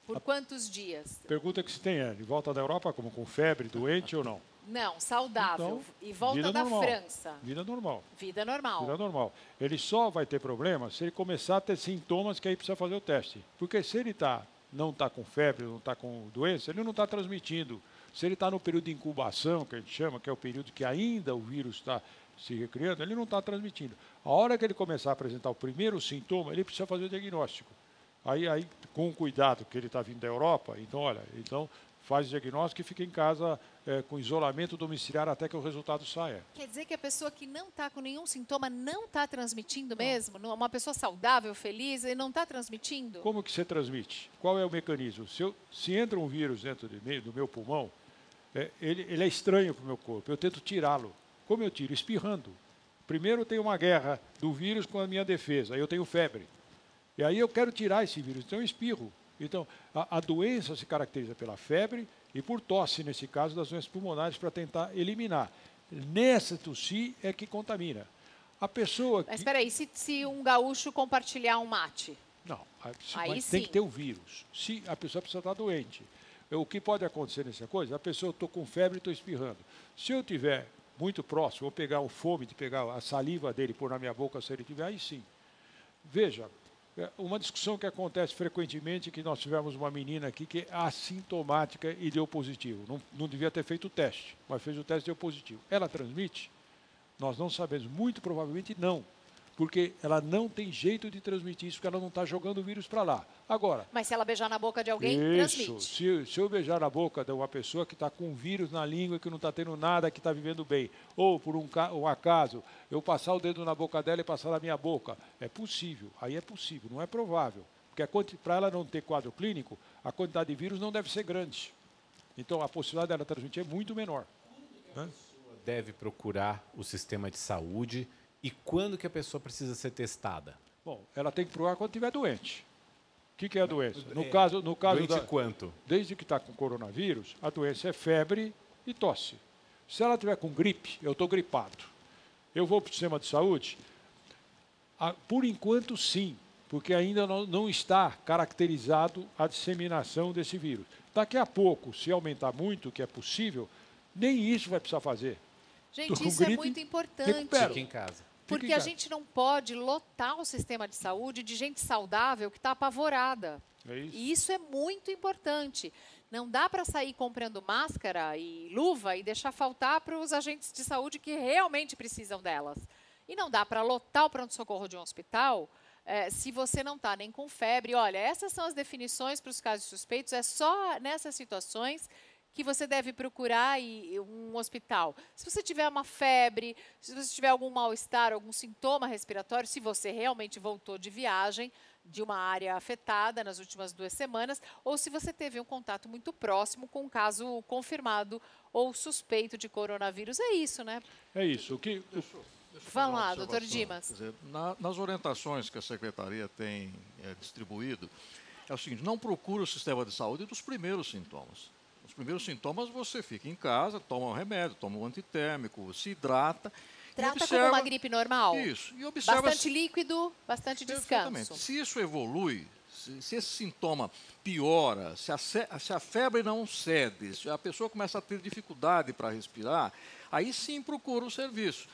Por quantos dias? Pergunta que se tem de volta da Europa, como com febre, doente ou não? Não, saudável. Então, e volta da França. Vida normal. Vida normal. Vida normal. Ele só vai ter problema se ele começar a ter sintomas que aí precisa fazer o teste. Porque se ele não está com febre, não está com doença, ele não está transmitindo. Se ele está no período de incubação, que a gente chama, que é o período que ainda o vírus está se recriando, ele não está transmitindo. A hora que ele começar a apresentar o primeiro sintoma, ele precisa fazer o diagnóstico. Aí com cuidado, que ele está vindo da Europa, então faz o diagnóstico e fica em casa com isolamento domiciliar até que o resultado saia. Quer dizer que a pessoa que não está com nenhum sintoma não está transmitindo mesmo? Uma pessoa saudável, feliz, e não está transmitindo? Como que você transmite? Qual é o mecanismo? Se entra um vírus dentro do meu pulmão, ele é estranho para o meu corpo, eu tento tirá-lo. Como eu tiro? Espirrando. Primeiro tem uma guerra do vírus com a minha defesa, aí eu tenho febre. E aí eu quero tirar esse vírus, então eu espirro. Então, a doença se caracteriza pela febre e por tosse, nesse caso, das doenças pulmonares, para tentar eliminar. Nessa tosse é que contamina. A pessoa que... Mas espera aí, se um gaúcho compartilhar um mate? Não, aí tem que ter o vírus. Se a pessoa precisa estar doente. O que pode acontecer nessa coisa? A pessoa, estou com febre e estou espirrando. Se eu tiver muito próximo, vou pegar o fome de pegar a saliva dele e pôr na minha boca, se ele tiver, aí sim. Veja, uma discussão que acontece frequentemente, que nós tivemos uma menina aqui que é assintomática e deu positivo. Não devia ter feito o teste, mas fez o teste e deu positivo. Ela transmite? Nós não sabemos, muito provavelmente não. Porque ela não tem jeito de transmitir isso, porque ela não está jogando o vírus para lá. Agora... Mas se ela beijar na boca de alguém, transmite. Se eu beijar na boca de uma pessoa que está com um vírus na língua, que não está tendo nada, que está vivendo bem, ou por um acaso, eu passar o dedo na boca dela e passar na minha boca, é possível. Aí é possível, não é provável. Porque para ela não ter quadro clínico, a quantidade de vírus não deve ser grande. Então, a possibilidade dela transmitir é muito menor. A pessoa deve procurar o sistema de saúde. E quando que a pessoa precisa ser testada? Bom, ela tem que procurar quando estiver doente. O que é a doença? No caso doente quanto? Desde que está com coronavírus, a doença é febre e tosse. Se ela tiver com gripe, eu estou gripado. Eu vou para o sistema de saúde? Por enquanto, sim, porque ainda não está caracterizado a disseminação desse vírus. Daqui a pouco, se aumentar muito, que é possível, nem isso vai precisar fazer. Gente, isso é muito importante. Fique em casa. Porque a gente não pode lotar o sistema de saúde de gente saudável que está apavorada. É isso. E isso é muito importante. Não dá para sair comprando máscara e luva e deixar faltar para os agentes de saúde que realmente precisam delas. E não dá para lotar o pronto-socorro de um hospital se você não está nem com febre. Olha, essas são as definições para os casos suspeitos. É só nessas situações que você deve procurar um hospital. Se você tiver uma febre, se você tiver algum mal-estar, algum sintoma respiratório, se você realmente voltou de viagem, de uma área afetada nas últimas 2 semanas, ou se você teve um contato muito próximo com um caso confirmado ou suspeito de coronavírus. É isso, né? É isso. Vamos lá, doutor Dimas. Quer dizer, nas orientações que a Secretaria tem distribuído, é o seguinte, não procure o sistema de saúde dos primeiros sintomas. Os primeiros sintomas você fica em casa, toma um remédio, toma um antitérmico, se hidrata. Trata como uma gripe normal. Isso. E observa bastante líquido, bastante descanso. Se isso evolui, se esse sintoma piora, se a febre não cede, se a pessoa começa a ter dificuldade para respirar, aí sim procura o serviço.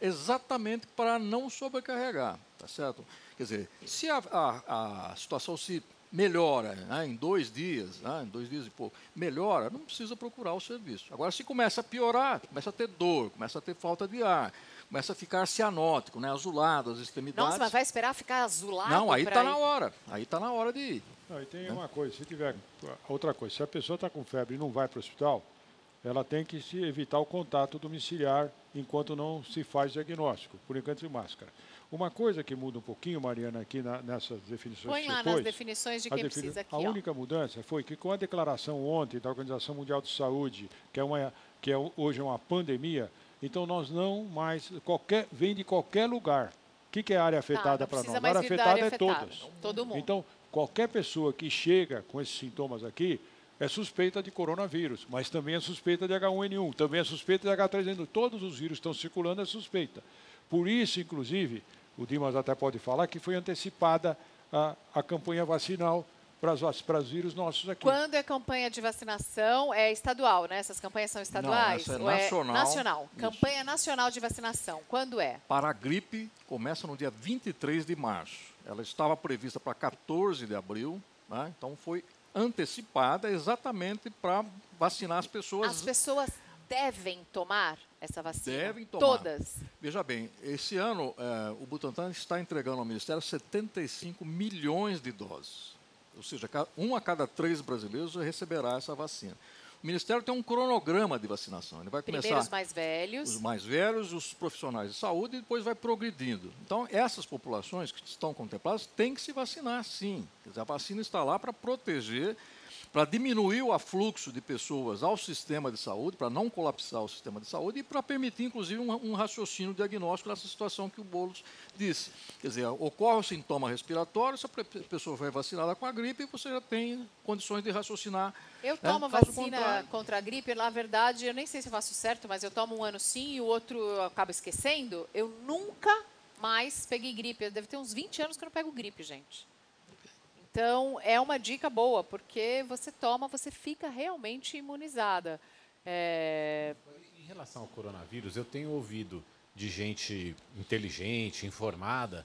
Exatamente para não sobrecarregar, tá certo? Quer dizer, se a situação se melhora, né, em 2 dias, né, em 2 dias e pouco, melhora, não precisa procurar o serviço. Agora, se começa a piorar, começa a ter dor, começa a ter falta de ar, começa a ficar cianótico, né, azulado as extremidades. Nossa, mas vai esperar ficar azulado? Não, aí está na hora. Aí está na hora de ir. Não, e tem uma coisa, se tiver outra coisa, se a pessoa está com febre e não vai para o hospital, ela tem que se evitar o contato domiciliar enquanto não se faz diagnóstico, por enquanto de máscara. Uma coisa que muda um pouquinho, Mariana, aqui nessas definições Põe lá nas definições de quem precisa aqui. A única mudança foi que com a declaração ontem da Organização Mundial de Saúde, que hoje é uma pandemia, então nós não mais, vem de qualquer lugar. O que é área afetada para nós? A área afetada é todas. Todo mundo. Então, qualquer pessoa que chega com esses sintomas aqui, é suspeita de coronavírus, mas também é suspeita de H1N1, também é suspeita de H3N1. Todos os vírus que estão circulando é suspeita. Por isso, inclusive, o Dimas até pode falar que foi antecipada a campanha vacinal para os vírus nossos aqui. Quando é campanha de vacinação, é estadual, né? Essas campanhas são estaduais? Não, essa é nacional. Nacional. Campanha nacional de vacinação. Quando é? Para a gripe, começa no dia 23 de março. Ela estava prevista para 14 de abril, né? Então foi antecipada exatamente para vacinar as pessoas. As pessoas devem tomar essa vacina? Devem tomar. Todas? Veja bem, esse ano o Butantan está entregando ao Ministério 75 milhões de doses. Ou seja, 1 a cada 3 brasileiros receberá essa vacina. O Ministério tem um cronograma de vacinação. Ele vai começar primeiro os mais velhos. Os mais velhos, os profissionais de saúde, e depois vai progredindo. Então, essas populações que estão contempladas têm que se vacinar, sim. Quer dizer, a vacina está lá para proteger, para diminuir o afluxo de pessoas ao sistema de saúde, para não colapsar o sistema de saúde e para permitir, inclusive, um raciocínio diagnóstico nessa situação que o Boulos disse. Quer dizer, ocorre o sintoma respiratório, se a pessoa foi vacinada com a gripe, você já tem condições de raciocinar. Eu tomo vacina contra a gripe, na verdade, eu nem sei se eu faço certo, mas eu tomo um ano sim e o outro eu acabo esquecendo. Eu nunca mais peguei gripe. Deve ter uns 20 anos que eu não pego gripe, gente. Então, é uma dica boa, porque você toma, você fica realmente imunizada. Em relação ao coronavírus, eu tenho ouvido de gente inteligente, informada,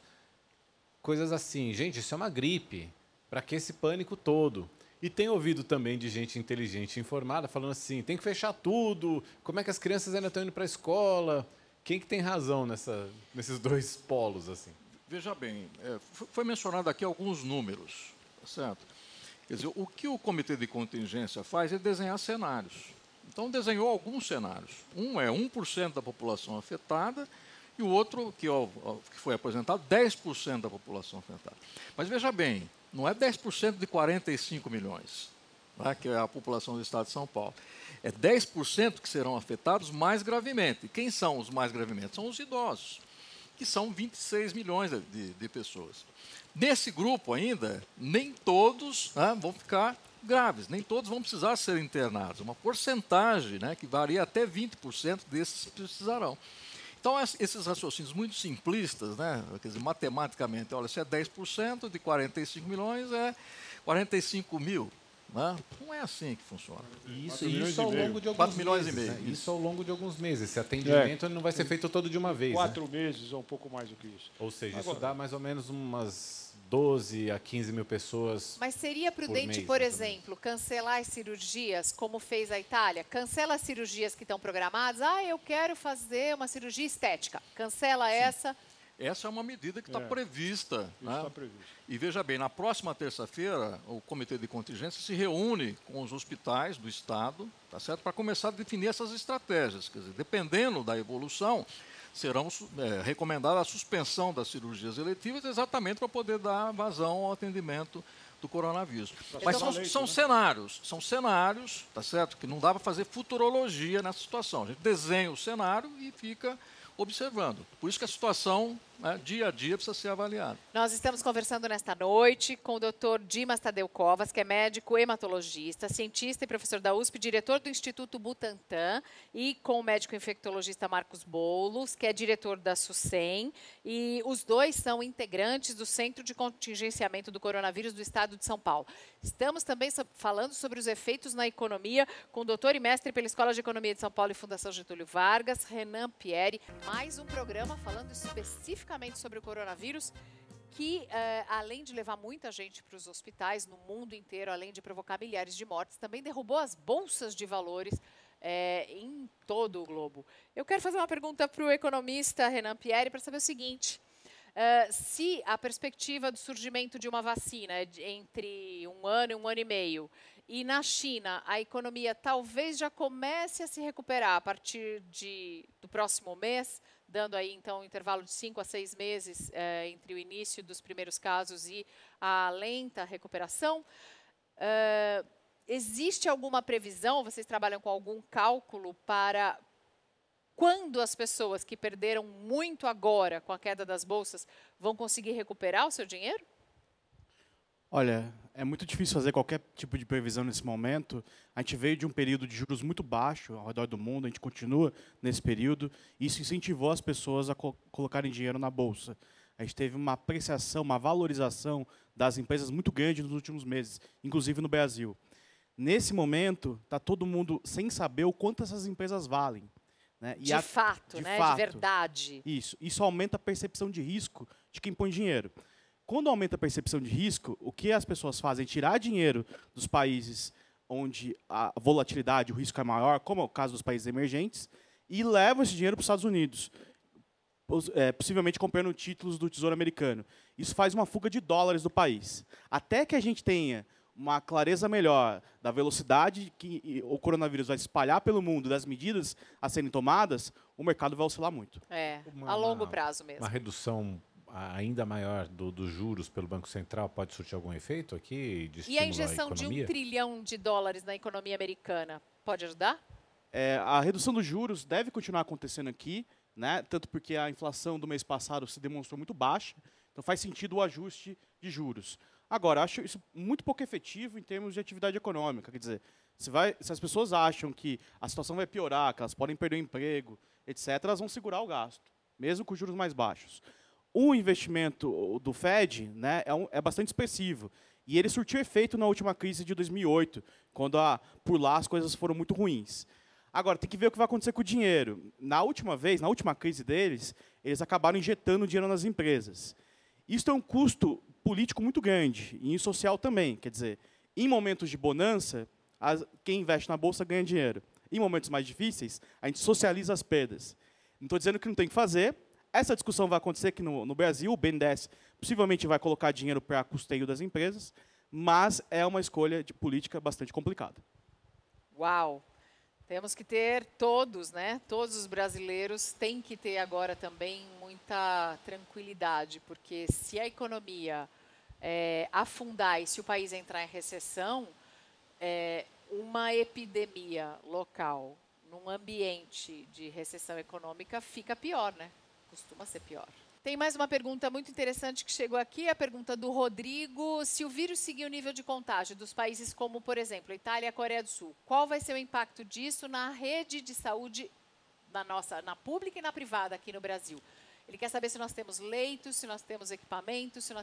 coisas assim, gente, isso é uma gripe, para que esse pânico todo? E tenho ouvido também de gente inteligente e informada falando assim, tem que fechar tudo, como é que as crianças ainda estão indo para a escola? Quem que tem razão nesses 2 polos, assim? Veja bem, foi mencionado aqui alguns números, certo? Quer dizer, o que o Comitê de Contingência faz é desenhar cenários. Então, desenhou alguns cenários. Um é 1% da população afetada e o outro, que foi apresentado, 10% da população afetada. Mas veja bem, não é 10% de 45 milhões, né, que é a população do estado de São Paulo. É 10% que serão afetados mais gravemente. E quem são os mais gravemente? São os idosos, que são 26 milhões de pessoas. Nesse grupo ainda, nem todos vão ficar graves, nem todos vão precisar ser internados. Uma porcentagem, né, que varia até 20% desses precisarão. Então, esses raciocínios muito simplistas, né, quer dizer, matematicamente, olha, se é 10% de 45 milhões, é 45 mil. Não é assim que funciona. Isso ao longo de alguns 4 milhões meses, e meio. Né? Isso ao longo de alguns meses. Esse atendimento não vai ser feito todo de uma vez. 4 meses ou um pouco mais do que isso. Ou seja, isso dá mais ou menos umas 12 a 15 mil pessoas. Mas seria prudente, por exemplo, cancelar as cirurgias, como fez a Itália? Cancela as cirurgias que estão programadas. Eu quero fazer uma cirurgia estética. Cancela essa. Essa é uma medida que está prevista. Isso está previsto. E veja bem, na próxima terça-feira, o Comitê de Contingência se reúne com os hospitais do Estado, tá certo? Para começar a definir essas estratégias. Quer dizer, dependendo da evolução, serão recomendada a suspensão das cirurgias eletivas exatamente para poder dar vazão ao atendimento do coronavírus. Mas são cenários, tá certo? Que não dá para fazer futurologia nessa situação. A gente desenha o cenário e fica observando. Por isso que a situação, dia a dia, precisa ser avaliada. Nós estamos conversando nesta noite com o Dr. Dimas Tadeu Covas, que é médico hematologista, cientista e professor da USP, diretor do Instituto Butantan, e com o médico infectologista Marcos Boulos, que é diretor da SUSEM, e os dois são integrantes do Centro de Contingenciamento do Coronavírus do Estado de São Paulo. Estamos também falando sobre os efeitos na economia com o doutor e mestre pela Escola de Economia de São Paulo e Fundação Getúlio Vargas, Renan Pieri. Mais um programa falando especificamente sobre o coronavírus, que, além de levar muita gente para os hospitais no mundo inteiro, além de provocar milhares de mortes, também derrubou as bolsas de valores em todo o globo. Eu quero fazer uma pergunta para o economista Renan Pieri para saber o seguinte. Se a perspectiva do surgimento de uma vacina entre 1 ano e 1 ano e meio, e na China a economia talvez já comece a se recuperar a partir do próximo mês, dando aí então um intervalo de 5 a 6 meses entre o início dos primeiros casos e a lenta recuperação, existe alguma previsão, vocês trabalham com algum cálculo para quando as pessoas que perderam muito agora com a queda das bolsas vão conseguir recuperar o seu dinheiro? Olha, é muito difícil fazer qualquer tipo de previsão nesse momento. A gente veio de um período de juros muito baixo ao redor do mundo, a gente continua nesse período, e isso incentivou as pessoas a colocarem dinheiro na bolsa. A gente teve uma apreciação, uma valorização das empresas muito grande nos últimos meses, inclusive no Brasil. Nesse momento, está todo mundo sem saber o quanto essas empresas valem. Né? De fato. De verdade. Isso aumenta a percepção de risco de quem põe dinheiro. Quando aumenta a percepção de risco, o que as pessoas fazem é tirar dinheiro dos países onde a volatilidade, o risco é maior, como é o caso dos países emergentes, e levam esse dinheiro para os Estados Unidos, possivelmente comprando títulos do Tesouro Americano. Isso faz uma fuga de dólares do país. Até que a gente tenha uma clareza melhor da velocidade que o coronavírus vai se espalhar pelo mundo, das medidas a serem tomadas, o mercado vai oscilar muito. A longo prazo mesmo. Uma redução ainda maior dos juros pelo Banco Central pode surtir algum efeito aqui? De e a injeção de $1 trilhão na economia americana pode ajudar? A redução dos juros deve continuar acontecendo aqui, né? Tanto porque a inflação do mês passado se demonstrou muito baixa, então faz sentido o ajuste de juros. Agora, acho isso muito pouco efetivo em termos de atividade econômica. Quer dizer, se as pessoas acham que a situação vai piorar, que elas podem perder o emprego, etc., elas vão segurar o gasto, mesmo com juros mais baixos. O investimento do Fed, né, é bastante expressivo. E ele surtiu efeito na última crise de 2008, quando por lá as coisas foram muito ruins. Agora, tem que ver o que vai acontecer com o dinheiro. Na última crise deles, eles acabaram injetando dinheiro nas empresas. Isso tem um custo político muito grande, e social também. Quer dizer, em momentos de bonança, quem investe na Bolsa ganha dinheiro. Em momentos mais difíceis, a gente socializa as perdas. Não estou dizendo que não tem que fazer. Essa discussão vai acontecer aqui no Brasil. O BNDES possivelmente vai colocar dinheiro para custeio das empresas, mas é uma escolha de política bastante complicada. Uau! Temos que ter todos, né? Todos os brasileiros têm que ter agora também muita tranquilidade, porque se a economia afundar e se o país entrar em recessão, uma epidemia local num ambiente de recessão econômica fica pior, né? Costuma ser pior. Tem mais uma pergunta muito interessante que chegou aqui, a pergunta do Rodrigo. Se o vírus seguir o nível de contágio dos países como, por exemplo, a Itália e a Coreia do Sul, qual vai ser o impacto disso na rede de saúde na pública e na privada aqui no Brasil? Ele quer saber se nós temos leitos, se nós temos equipamentos, se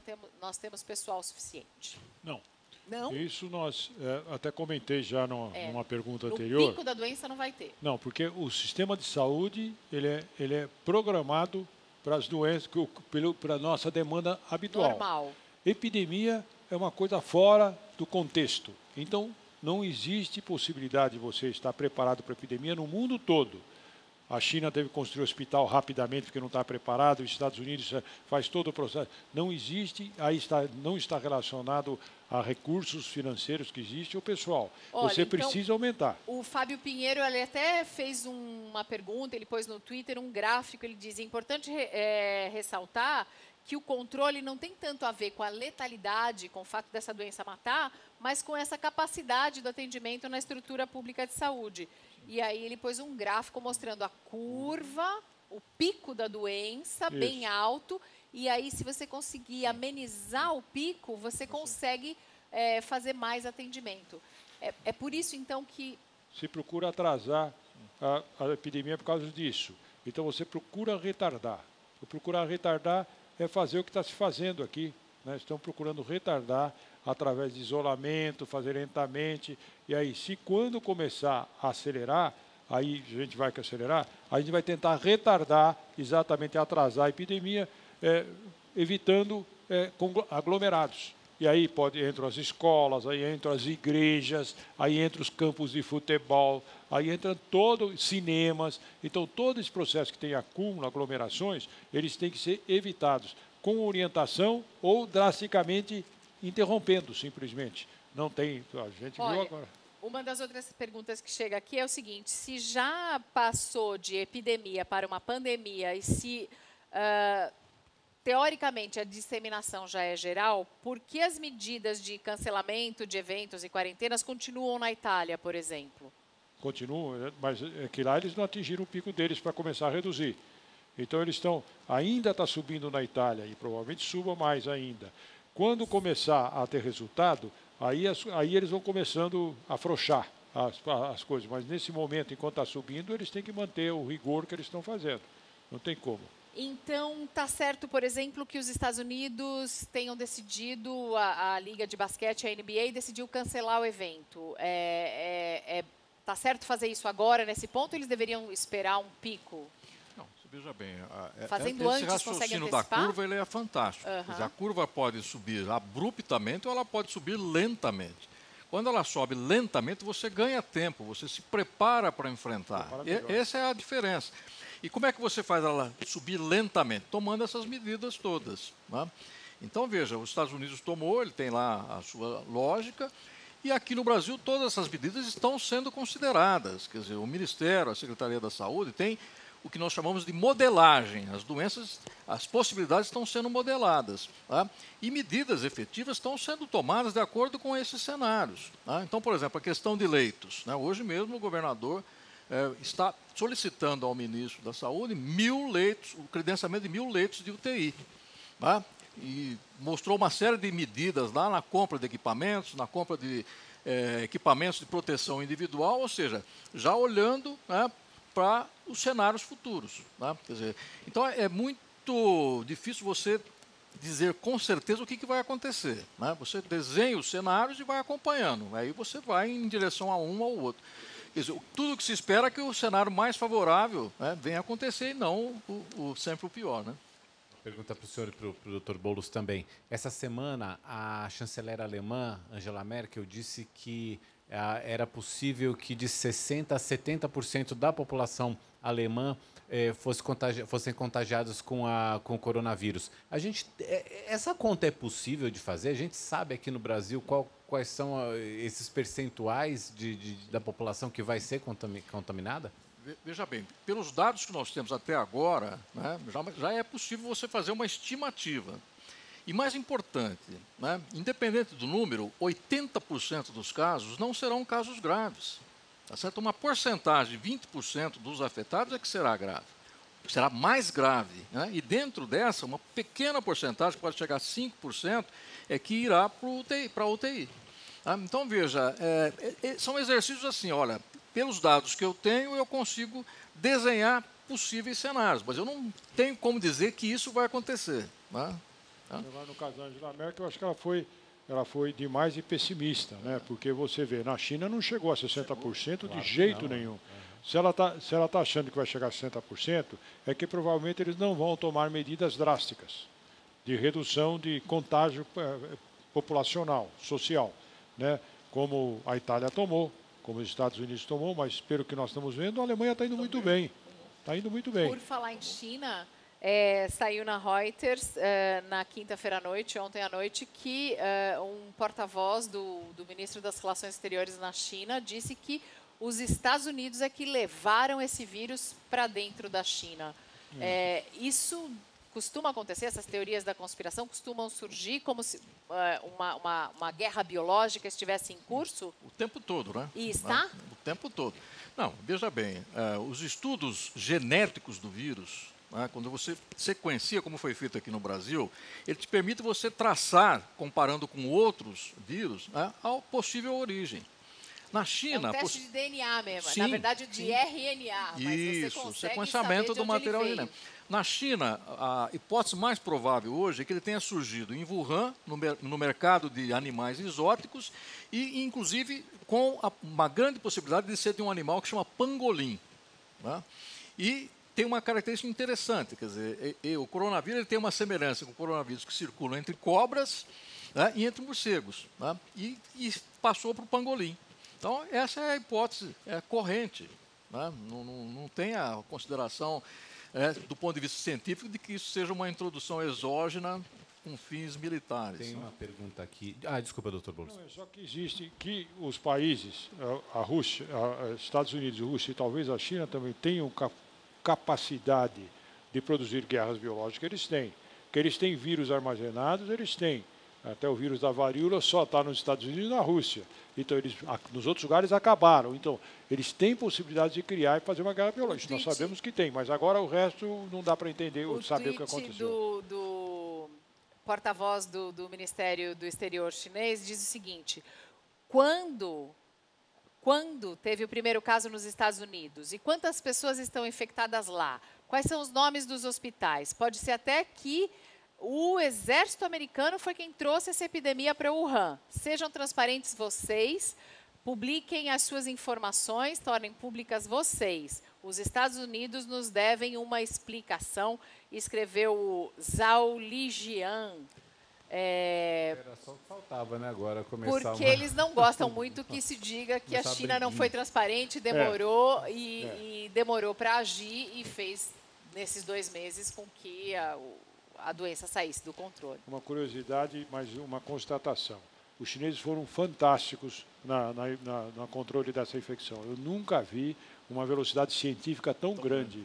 nós temos pessoal suficiente. Não. Não? Isso nós até comentei já numa pergunta anterior. O pico da doença não vai ter. Não, porque o sistema de saúde ele é programado para as doenças, para a nossa demanda habitual. Normal. Epidemia é uma coisa fora do contexto. Então, não existe possibilidade de você estar preparado para a epidemia no mundo todo. A China teve que construir o hospital rapidamente porque não está preparado. Os Estados Unidos faz todo o processo. Não existe, não está relacionado a recursos financeiros que existe o pessoal. Olha, você então, precisa aumentar. O Fábio Pinheiro, ele até fez uma pergunta, ele pôs no Twitter um gráfico, ele diz, é importante ressaltar que o controle não tem tanto a ver com a letalidade, com o fato dessa doença matar, mas com essa capacidade do atendimento na estrutura pública de saúde. E aí ele pôs um gráfico mostrando a curva, o pico da doença, bem alto, e aí se você conseguir amenizar o pico, você consegue fazer mais atendimento. É por isso, então, que... Se procura atrasar a epidemia por causa disso. Então, você procura retardar. O procurar retardar é fazer o que está se fazendo aqui. Né? Estão procurando retardar através de isolamento, fazer lentamente. E aí, se quando começar a acelerar, aí a gente vai acelerar, a gente vai tentar retardar, exatamente atrasar a epidemia, evitando aglomerados. E aí entram as escolas, aí entram as igrejas, aí entram os campos de futebol, aí entram todos cinemas. Então, todo esse processo que tem acúmulo, aglomerações, eles têm que ser evitados com orientação ou drasticamente interrompendo, simplesmente. Não tem... A gente viu agora. Uma das outras perguntas que chega aqui é o seguinte, se já passou de epidemia para uma pandemia e se... teoricamente, a disseminação já é geral, por que as medidas de cancelamento de eventos e quarentenas continuam na Itália, por exemplo? Continuam, mas é que lá eles não atingiram o pico deles para começar a reduzir. Então, eles ainda está subindo na Itália e provavelmente suba mais ainda. Quando começar a ter resultado, aí eles vão começando a afrouxar as coisas. Mas, nesse momento, enquanto está subindo, eles têm que manter o rigor que eles estão fazendo. Não tem como. Então, está certo, por exemplo, que os Estados Unidos tenham decidido, a Liga de Basquete, a NBA, decidiu cancelar o evento. Está certo fazer isso agora, nesse ponto, ou eles deveriam esperar um pico? Não, você veja bem, Fazendo esse antes, consegue raciocínio da antecipar? curva ele é fantástico. Quer dizer, a curva pode subir abruptamente ou ela pode subir lentamente. Quando ela sobe lentamente, você ganha tempo, você se prepara para enfrentar. Essa é a diferença. E como é que você faz ela subir lentamente? Tomando essas medidas todas. Né? Então, veja, os Estados Unidos tomou, ele tem lá a sua lógica, e aqui no Brasil todas essas medidas estão sendo consideradas. Quer dizer, o Ministério, a Secretaria da Saúde tem o que nós chamamos de modelagem. As doenças, as possibilidades estão sendo modeladas. Tá? E medidas efetivas estão sendo tomadas de acordo com esses cenários. Tá? Então, por exemplo, a questão de leitos. Né? Hoje mesmo o governador está solicitando ao ministro da Saúde 1.000 leitos, o credenciamento de 1.000 leitos de UTI. Tá? E mostrou uma série de medidas lá na compra de equipamentos, na compra de equipamentos de proteção individual, ou seja, já olhando, né, para os cenários futuros. Tá? Quer dizer, então, é muito difícil você dizer com certeza o que vai acontecer. Né? Você desenha os cenários e vai acompanhando. Aí você vai em direção a um ou outro. Quer dizer, tudo o que se espera é que o cenário mais favorável, né, venha acontecer e não sempre o pior. Né? Pergunta para o senhor e para o Dr. Boulos também. Essa semana, a chanceler alemã, Angela Merkel, disse que era possível que de 60% a 70% da população alemã fossem contagiados com o coronavírus. Essa conta é possível de fazer? A gente sabe aqui no Brasil quais são esses percentuais da população que vai ser contaminada? Veja bem, pelos dados que nós temos até agora, né, já é possível você fazer uma estimativa. E mais importante, né, independente do número, 80% dos casos não serão casos graves. Tá certo? Uma porcentagem de 20% dos afetados é que será grave. Será mais grave. Né? E dentro dessa, uma pequena porcentagem, que pode chegar a 5%, é que irá para a UTI. Tá? Então, veja, são exercícios assim, olha, pelos dados que eu tenho, eu consigo desenhar possíveis cenários, mas eu não tenho como dizer que isso vai acontecer. Né? No caso da Angela Merkel, eu acho que ela foi demais e pessimista, né? Porque você vê, na China não chegou a 60% de jeito nenhum. Se ela tá achando que vai chegar a 60%, é que provavelmente eles não vão tomar medidas drásticas de redução de contágio populacional, social, né? Como a Itália tomou, como os Estados Unidos tomou, mas pelo que nós estamos vendo, a Alemanha está indo muito bem. Está indo muito bem. Por falar em China, saiu na Reuters na quinta-feira à noite, ontem à noite, que um porta-voz do ministro das Relações Exteriores na China disse que os Estados Unidos é que levaram esse vírus para dentro da China. Isso costuma acontecer, essas teorias da conspiração costumam surgir como se uma guerra biológica estivesse em curso? O tempo todo, né? E está? O tempo todo. Não, veja bem, os estudos genéticos do vírus, quando você sequencia, como foi feito aqui no Brasil, ele te permite você traçar, comparando com outros vírus, a possível origem. Na China... É um teste de DNA mesmo, sim, na verdade de RNA, mas isso, você consegue sequenciamento do material genético. Na China, a hipótese mais provável hoje é que ele tenha surgido em Wuhan, no mercado de animais exóticos, e inclusive com uma grande possibilidade de ser de um animal que chama pangolim. Né? E tem uma característica interessante, quer dizer, o coronavírus ele tem uma semelhança com o coronavírus que circula entre cobras, né, e entre morcegos, né, e passou para o pangolim. Então, essa é a hipótese corrente. Né? Não tem a consideração, do ponto de vista científico, de que isso seja uma introdução exógena com fins militares. Tem uma pergunta aqui. Desculpa, doutor Boulos. Não, é só que existe que os países, a Rússia, Estados Unidos, Rússia e talvez a China também tenham capacidade de produzir guerras biológicas. Eles têm. Que eles têm vírus armazenados, eles têm. Até o vírus da varíola só está nos Estados Unidos e na Rússia. Então, nos outros lugares acabaram. Então, eles têm possibilidade de criar e fazer uma guerra biológica. Nós sabemos que tem, mas agora o resto não dá para entender ou saber o que aconteceu. Do porta-voz do Ministério do Exterior chinês diz o seguinte: quando teve o primeiro caso nos Estados Unidos e quantas pessoas estão infectadas lá? Quais são os nomes dos hospitais? Pode ser até que o exército americano foi quem trouxe essa epidemia para Wuhan. Sejam transparentes vocês, publiquem as suas informações, tornem públicas vocês. Os Estados Unidos nos devem uma explicação, escreveu o Zhao Lijian. Era só o que faltava, né, agora começar. Porque eles não gostam muito que se diga que a China não foi transparente, demorou e demorou para agir e fez, nesses 2 meses, com que a doença saísse do controle. Uma curiosidade, mas uma constatação. Os chineses foram fantásticos no controle dessa infecção. Eu nunca vi uma velocidade científica tão grande.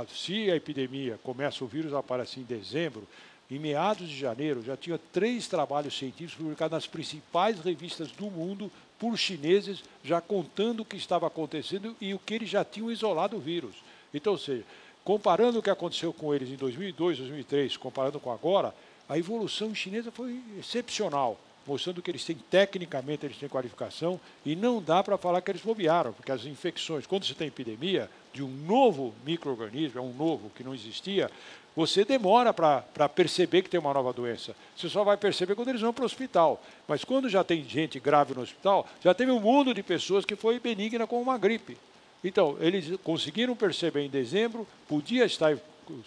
Se a epidemia começa, o vírus aparece em dezembro, em meados de janeiro já tinha 3 trabalhos científicos publicados nas principais revistas do mundo por chineses, já contando o que estava acontecendo e o que eles já tinham isolado o vírus. Então, ou seja, comparando o que aconteceu com eles em 2002, 2003, comparando com agora, a evolução chinesa foi excepcional, mostrando que eles têm, tecnicamente, eles têm qualificação e não dá para falar que eles bobearam, porque as infecções, quando você tem epidemia de um novo micro-organismo, é um novo que não existia, você demora para perceber que tem uma nova doença. Você só vai perceber quando eles vão para o hospital. Mas quando já tem gente grave no hospital, já teve um mundo de pessoas que foi benigna como uma gripe. Então, eles conseguiram perceber em dezembro, podia estar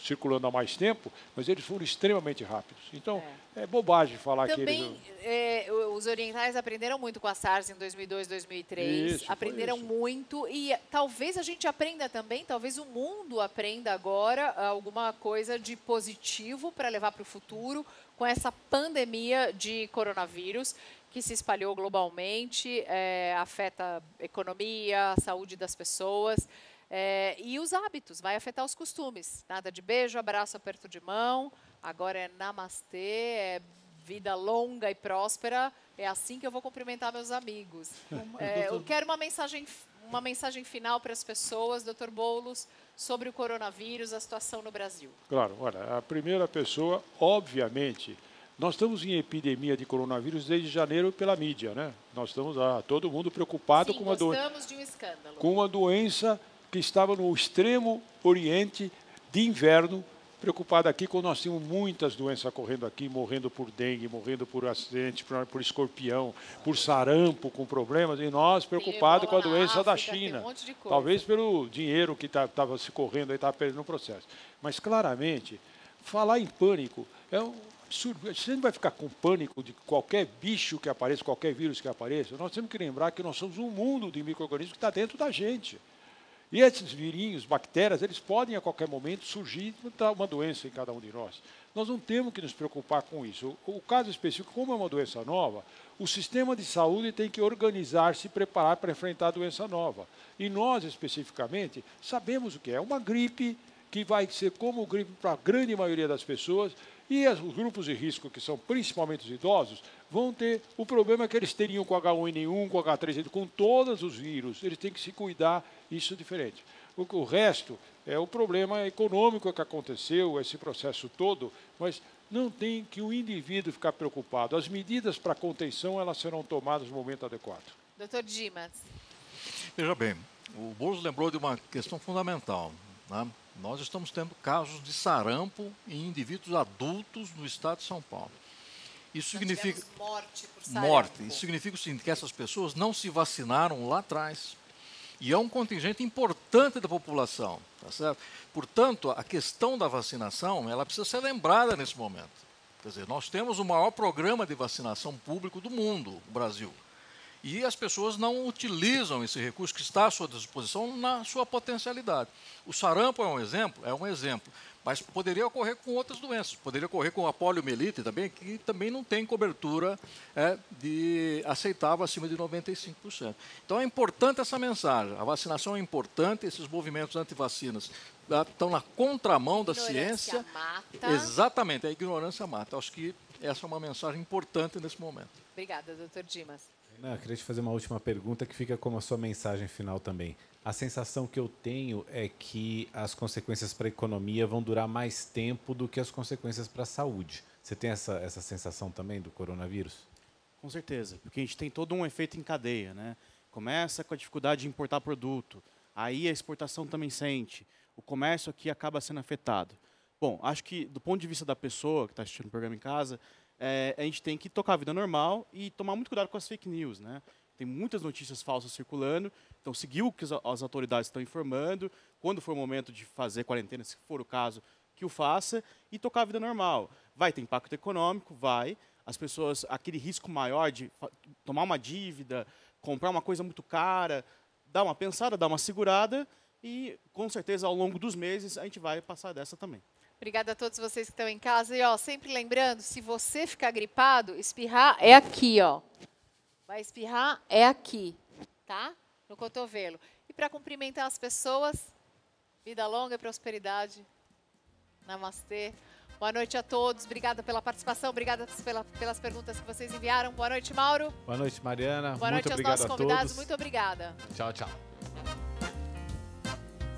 circulando há mais tempo, mas eles foram extremamente rápidos. Então, é bobagem falar também, que eles... os orientais aprenderam muito com a SARS em 2002, 2003. Isso, aprenderam muito e talvez a gente aprenda também, talvez o mundo aprenda agora alguma coisa de positivo para levar para o futuro com essa pandemia de coronavírus que se espalhou globalmente, afeta a economia, a saúde das pessoas. E os hábitos, vai afetar os costumes. Nada de beijo, abraço, aperto de mão. Agora é namastê, é vida longa e próspera. É assim que eu vou cumprimentar meus amigos. Eu quero uma mensagem final para as pessoas, Dr. Boulos, sobre o coronavírus, a situação no Brasil. Claro, olha, a primeira pessoa, obviamente... Nós estamos em epidemia de coronavírus desde janeiro pela mídia, né? Nós estamos todo mundo preocupado Sim, com uma doença. De um escândalo. Com uma doença que estava no extremo oriente de inverno, preocupado aqui quando nós tínhamos muitas doenças correndo aqui, morrendo por dengue, morrendo por acidente, por escorpião, por sarampo, com problemas, e nós preocupados com a doença da China. Talvez pelo dinheiro que estava se correndo e estava perdendo o processo. Mas claramente, falar em pânico é você não vai ficar com pânico de qualquer bicho que apareça, qualquer vírus que apareça. Nós temos que lembrar que nós somos um mundo de micro-organismos que está dentro da gente. E esses virinhos, bactérias, eles podem a qualquer momento surgir uma doença em cada um de nós. Nós não temos que nos preocupar com isso. O caso específico, como é uma doença nova, o sistema de saúde tem que organizar-se e preparar para enfrentar a doença nova. E nós, especificamente, sabemos o que é. Uma gripe que vai ser como gripe para a grande maioria das pessoas, e os grupos de risco, que são principalmente os idosos, vão ter o problema que eles teriam com H1N1, com H3N1, com todos os vírus. Eles têm que se cuidar, isso é diferente. O resto é o problema econômico que aconteceu, esse processo todo, mas não tem que o indivíduo ficar preocupado. As medidas para contenção, elas serão tomadas no momento adequado. Dr. Dimas. Veja bem, o Boulos lembrou de uma questão fundamental, né? Nós estamos tendo casos de sarampo em indivíduos adultos no estado de São Paulo. Isso significa morte por sarampo. morte. Isso significa o seguinte, que essas pessoas não se vacinaram lá atrás. E é um contingente importante da população, tá certo? Portanto, a questão da vacinação, ela precisa ser lembrada nesse momento. Quer dizer, nós temos o maior programa de vacinação público do mundo, o Brasil. E as pessoas não utilizam esse recurso que está à sua disposição na sua potencialidade. O sarampo é um exemplo, mas poderia ocorrer com outras doenças. Poderia ocorrer com a poliomielite também, que também não tem cobertura aceitável acima de 95%. Então é importante essa mensagem. A vacinação é importante, esses movimentos anti-vacinas estão na contramão da ciência. Mata. Exatamente, a ignorância mata. Acho que essa é uma mensagem importante nesse momento. Obrigada, Dr. Dimas. Eu queria te fazer uma última pergunta que fica como a sua mensagem final também. A sensação que eu tenho é que as consequências para a economia vão durar mais tempo do que as consequências para a saúde. Você tem essa sensação também do coronavírus? Com certeza, porque a gente tem todo um efeito em cadeia, né? Começa com a dificuldade de importar produto, aí a exportação também sente, o comércio aqui acaba sendo afetado. Bom, acho que do ponto de vista da pessoa que está assistindo o programa em casa, a gente tem que tocar a vida normal e tomar muito cuidado com as fake news, né? Tem muitas notícias falsas circulando, então seguir o que as autoridades estão informando, quando for o momento de fazer quarentena, se for o caso, que o faça e tocar a vida normal. Vai ter impacto econômico? Vai. As pessoas, aquele risco maior de tomar uma dívida, comprar uma coisa muito cara, dar uma pensada, dar uma segurada e, com certeza, ao longo dos meses, a gente vai passar dessa também. Obrigada a todos vocês que estão em casa. E, sempre lembrando, se você ficar gripado, espirrar é aqui, ó. Vai espirrar é aqui, tá? No cotovelo. E para cumprimentar as pessoas, vida longa e prosperidade. Namastê. Boa noite a todos. Obrigada pela participação. Obrigada pelas perguntas que vocês enviaram. Boa noite, Mauro. Boa noite, Mariana. Boa noite aos nossos convidados. Muito obrigada. Tchau, tchau.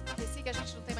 Esqueci que a gente não tem